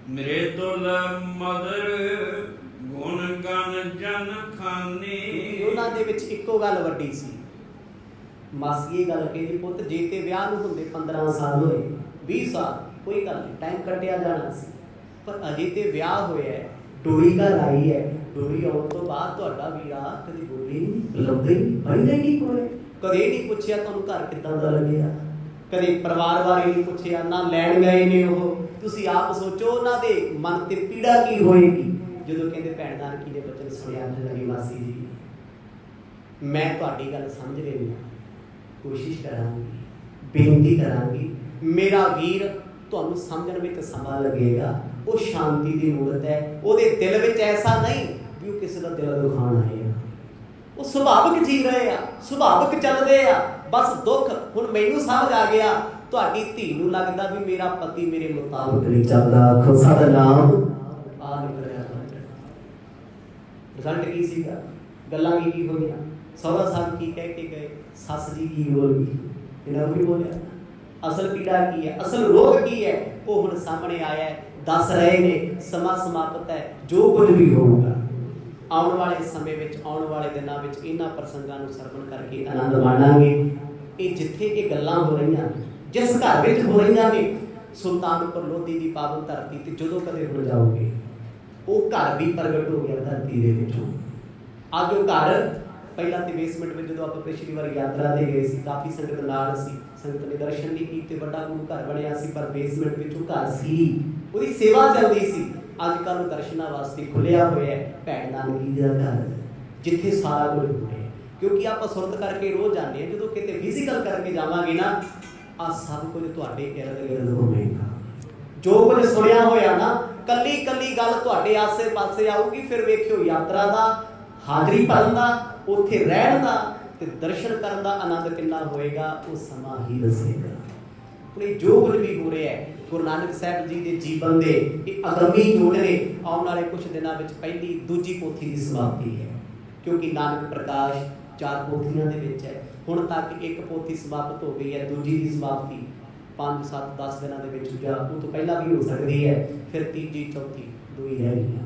ਮੇਰੇ ਦੁਲ ਮਦਰ ਗੁਣ ਗਨ ਜਨ ਖਾਨੀ। ਉਹਨਾਂ ਦੇ ਵਿੱਚ ਇੱਕੋ ਗੱਲ ਵੱਡੀ ਸੀ। ਮਾਸੀ ਇਹ ਗੱਲ ਕਹਿੰਦੀ, ਪੁੱਤ ਜੇ ਤੇ ਵਿਆਹ ਨੂੰ ਹੁੰਦੇ 15 ਸਾਲ ਹੋਏ, 20 ਸਾਲ, ਕੋਈ ਗੱਲ ਨਹੀਂ, ਟਾਈਮ ਕੱਟਿਆ ਜਾਣਾ ਸੀ, ਪਰ ਅਜੇ ਤੇ ਵਿਆਹ ਹੋਇਆ, ਡੋਰੀ ਘਰ ਆਈ ਹੈ, ਡੋਰੀ ਆਉਣ ਤੋਂ ਬਾਅਦ ਤੁਹਾਡਾ ਵੀਰਾ ਕਦੇ ਬੋਲੇ ਨਹੀਂ, ਬੁਲਾਉਂਦੇ ਨਹੀਂ, ਬੈਠੇ ਨਹੀਂ ਕੋਲੇ, ਕਦੇ ਨਹੀਂ ਪੁੱਛਿਆ ਤੁਹਾਨੂੰ ਘਰ ਕਿੱਦਾਂ ਦਾ ਲੱਗਿਆ, ਕਦੇ ਪਰਿਵਾਰ ਬਾਰੇ ਨਹੀਂ ਪੁੱਛਿਆ, ਨਾ ਲੈਣ ਗਏ ਨੇ ਉਹ। ਤੁਸੀਂ ਆਪ ਸੋਚੋ ਉਹਨਾਂ ਦੇ ਮਨ ਤੇ ਪੀੜਾ ਕੀ ਹੋਏਗੀ ਜਦੋਂ ਕਹਿੰਦੇ ਭੈਣ ਨਾਨਕੀ ਦੇ ਬਚਨ ਸੁਣਿਆ ਮੇਰੀ ਮਾਸੀ ਜੀ, ਮੈਂ ਤੁਹਾਡੀ ਗੱਲ ਸਮਝ ਰਹੀ ਹਾਂ, ਕੋਸ਼ਿਸ਼ ਕਰਾਂਗੀ, ਬੇਨਤੀ ਕਰਾਂਗੀ, ਮੇਰਾ ਵੀਰ ਤੁਹਾਨੂੰ ਸਮਝਣ ਵਿੱਚ ਸਮਾਂ ਲੱਗੇਗਾ। ਉਹ ਸ਼ਾਂਤੀ ਦੀ ਮੂਰਤ ਹੈ, ਉਹਦੇ ਦਿਲ ਵਿੱਚ ਐਸਾ ਨਹੀਂ ਵੀ ਉਹ ਕਿਸੇ ਦਾ ਦਿਲ ਦੁਖਾਉਣ ਆਏ ਆ, ਉਹ ਸੁਭਾਵਿਕ ਜੀ ਰਹੇ ਆ, ਸੁਭਾਵਿਕ ਚੱਲਦੇ ਆ। ਬਸ ਦੁੱਖ ਹੁਣ ਮੈਨੂੰ ਸਮਝ ਆ ਗਿਆ ਤੁਹਾਡੀ ਧੀ ਨੂੰ ਲੱਗਦਾ ਵੀ ਮੇਰਾ ਪਤੀ ਮੇਰੇ ਮੁਤਾਬਕ ਨਹੀਂ ਚੱਲਦਾ, ਖੁਦਾ ਦਾ ਨਾਮ ਆ ਨਿਕਲਿਆ। ਰਿਜ਼ਲਟ ਕੀ ਸੀਗਾ? ਗੱਲਾਂ ਕੀ ਹੋਈਆਂ? ਸਹੁਰਾ ਸਾਹਿਬ ਕੀ ਕਹਿ ਕੇ ਗਏ, ਸੱਸ ਜੀ ਕੀ ਬੋਲ ਗਈ, ਇਹਨਾਂ ਨੂੰ ਵੀ ਬੋਲਿਆ। ਅਸਲ ਪੀੜਾ ਕੀ ਹੈ, ਅਸਲ ਰੋਗ ਕੀ ਹੈ, ਉਹ ਹੁਣ ਸਾਹਮਣੇ ਆਇਆ ਹੈ, ਦੱਸ ਰਹੇ ਨੇ। ਸਮਾਂ ਸਮਾਪਤ ਹੈ, ਜੋ ਕੁਝ ਵੀ ਹੋਊਗਾ ਆਉਣ ਵਾਲੇ ਸਮੇਂ ਵਿੱਚ, ਆਉਣ ਵਾਲੇ ਦਿਨਾਂ ਵਿੱਚ ਇਹਨਾਂ ਪ੍ਰਸੰਗਾਂ ਨੂੰ ਸਰਵਣ ਕਰਕੇ ਆਨੰਦ ਮਾਣਾਂਗੇ। ਇਹ ਜਿੱਥੇ ਇਹ ਗੱਲਾਂ ਹੋ ਰਹੀਆਂ, ਜਿਸ ਘਰ ਵਿੱਚ ਹੋ ਰਹੀਆਂ ਨੇ, ਸੁਲਤਾਨਪੁਰ ਲੋਧੀ ਦੀ ਪਾਵਨ ਧਰਤੀ ਤੇ ਜਦੋਂ ਕਦੇ ਹੋ ਜਾਓਗੇ, ਉਹ ਘਰ ਵੀ ਪ੍ਰਗਟ ਹੋ ਗਿਆ ਧਰਤੀ ਦੇ ਵਿੱਚੋਂ। ਅੱਜ ਉਹ ਘਰ ਪਹਿਲਾਂ ਤੇ ਬੇਸਮੈਂਟ ਵਿੱਚ, ਜਦੋਂ ਆਪਾਂ ਪਿਛਲੀ ਵਾਰ ਯਾਤਰਾ ਤੇ ਗਏ ਸੀ, ਕਾਫੀ ਸੰਗਤ ਨਾਲ ਸੀ, ਸੰਗਤ ਨੇ ਦਰਸ਼ਨ ਨਹੀਂ ਕੀਤੇ, ਵੱਡਾ ਗੁਰੂ ਘਰ ਬਣਿਆ ਸੀ, ਪਰ ਬੇਸਮੈਂਟ ਵਿੱਚ ਉਹ ਘਰ ਸੀ, ਉਹਦੀ ਸੇਵਾ ਚੱਲਦੀ ਸੀ। ਅੱਜ ਕੱਲ੍ਹ ਉਹ ਦਰਸ਼ਨਾਂ ਵਾਸਤੇ ਖੁੱਲਿਆ ਹੋਇਆ ਹੈ ਭੈਣ ਨਾਨਕੀ ਦਾ ਘਰ, ਜਿੱਥੇ ਸਾਰਾ ਕੁਝ ਹੋ ਰਿਹਾ। ਕਿਉਂਕਿ ਆਪਾਂ ਸੁਰਤ ਕਰਕੇ ਰੋਜ਼ ਜਾਂਦੇ ਹਾਂ, ਜਦੋਂ ਕਿਤੇ ਫਿਜ਼ੀਕਲ ਕਰਕੇ ਜਾਵਾਂਗੇ ਨਾ, ਆ ਸਭ ਕੁਝ ਤੁਹਾਡੇ ਇਰਦ ਗਿਰਦ ਹੋਵੇਗਾ। ਜੋ ਕੁਝ ਸੁਣਿਆ ਹੋਇਆ ਨਾ, ਕੱਲੀ ਕੱਲੀ ਗੱਲ ਤੁਹਾਡੇ ਆਸੇ ਪਾਸੇ ਆਊਗੀ। ਫਿਰ ਵੇਖਿਓ ਯਾਤਰਾ ਦਾ, ਹਾਜ਼ਰੀ ਭਰਨ ਦਾ, ਉੱਥੇ ਰਹਿਣ ਦਾ ਤੇ ਦਰਸ਼ਨ ਕਰਨ ਦਾ ਆਨੰਦ ਕਿੰਨਾ ਹੋਏਗਾ, ਉਹ ਸਮਾਂ ਹੀ ਦੱਸੇਗਾ। ਆਪਣੇ ਜੋ ਕੁਝ ਵੀ ਹੋ ਰਿਹਾ ਹੈ, ਗੁਰੂ ਨਾਨਕ ਸਾਹਿਬ ਜੀ ਦੇ ਜੀਵਨ ਦੇ ਇਹ ਅਗੰਮੀ ਜੋੜ ਨੇ। ਆਉਣ ਵਾਲੇ ਕੁਝ ਦਿਨਾਂ ਵਿੱਚ ਪਹਿਲੀ ਦੂਜੀ ਪੋਥੀ ਦੀ ਸਮਾਪਤੀ ਹੈ, ਕਿਉਂਕਿ ਨਾਨਕ ਪ੍ਰਕਾਸ਼ 4 ਪੋਥੀਆਂ ਦੇ ਵਿੱਚ ਹੈ। ਹੁਣ ਤੱਕ ਇੱਕ ਪੋਥੀ ਸਮਾਪਤ ਹੋ ਗਈ ਹੈ, ਦੂਜੀ ਦੀ ਸਮਾਪਤੀ 5, 7, 10 ਦਿਨਾਂ ਦੇ ਵਿੱਚ ਜਾਂ ਉਹ ਤੋਂ ਪਹਿਲਾਂ ਵੀ ਹੋ ਸਕਦੀ ਹੈ। ਫਿਰ ਤੀਜੀ, ਚੌਥੀ, 2 ਹੀ ਰਹਿ ਗਈਆਂ,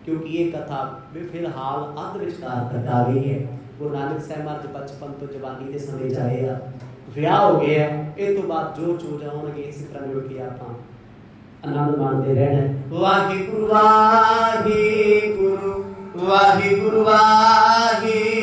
ਕਿਉਂਕਿ ਇਹ ਕਥਾ ਵੀ ਫਿਲਹਾਲ ਅੱਧ ਵਿਚਕਾਰ ਤੱਕ ਆ ਗਈ ਹੈ। ਗੁਰੂ ਨਾਨਕ ਸਾਹਿਬ ਮਹਾਰਾਜ ਬਚਪਨ ਤੋਂ ਜਵਾਨੀ ਦੇ ਸਮੇਂ 'ਚ ਆਏ ਆ, ਵਿਆਹ ਹੋ ਗਿਆ, ਇਹ ਤੋਂ ਬਾਅਦ ਜੋ ਚੋਜ ਆਉਣਗੇ ਇਸੇ ਤਰ੍ਹਾਂ ਜੁੜ ਕੇ ਆਪਾਂ ਆਨੰਦ ਮਾਣਦੇ ਰਹਿਣਾ। ਵਾਹਿਗੁਰੂ ਵਾਹਿਗੁਰੂ ਵਾਹਿਗੁਰੂ ਵਾਹਿਗੁਰੂ।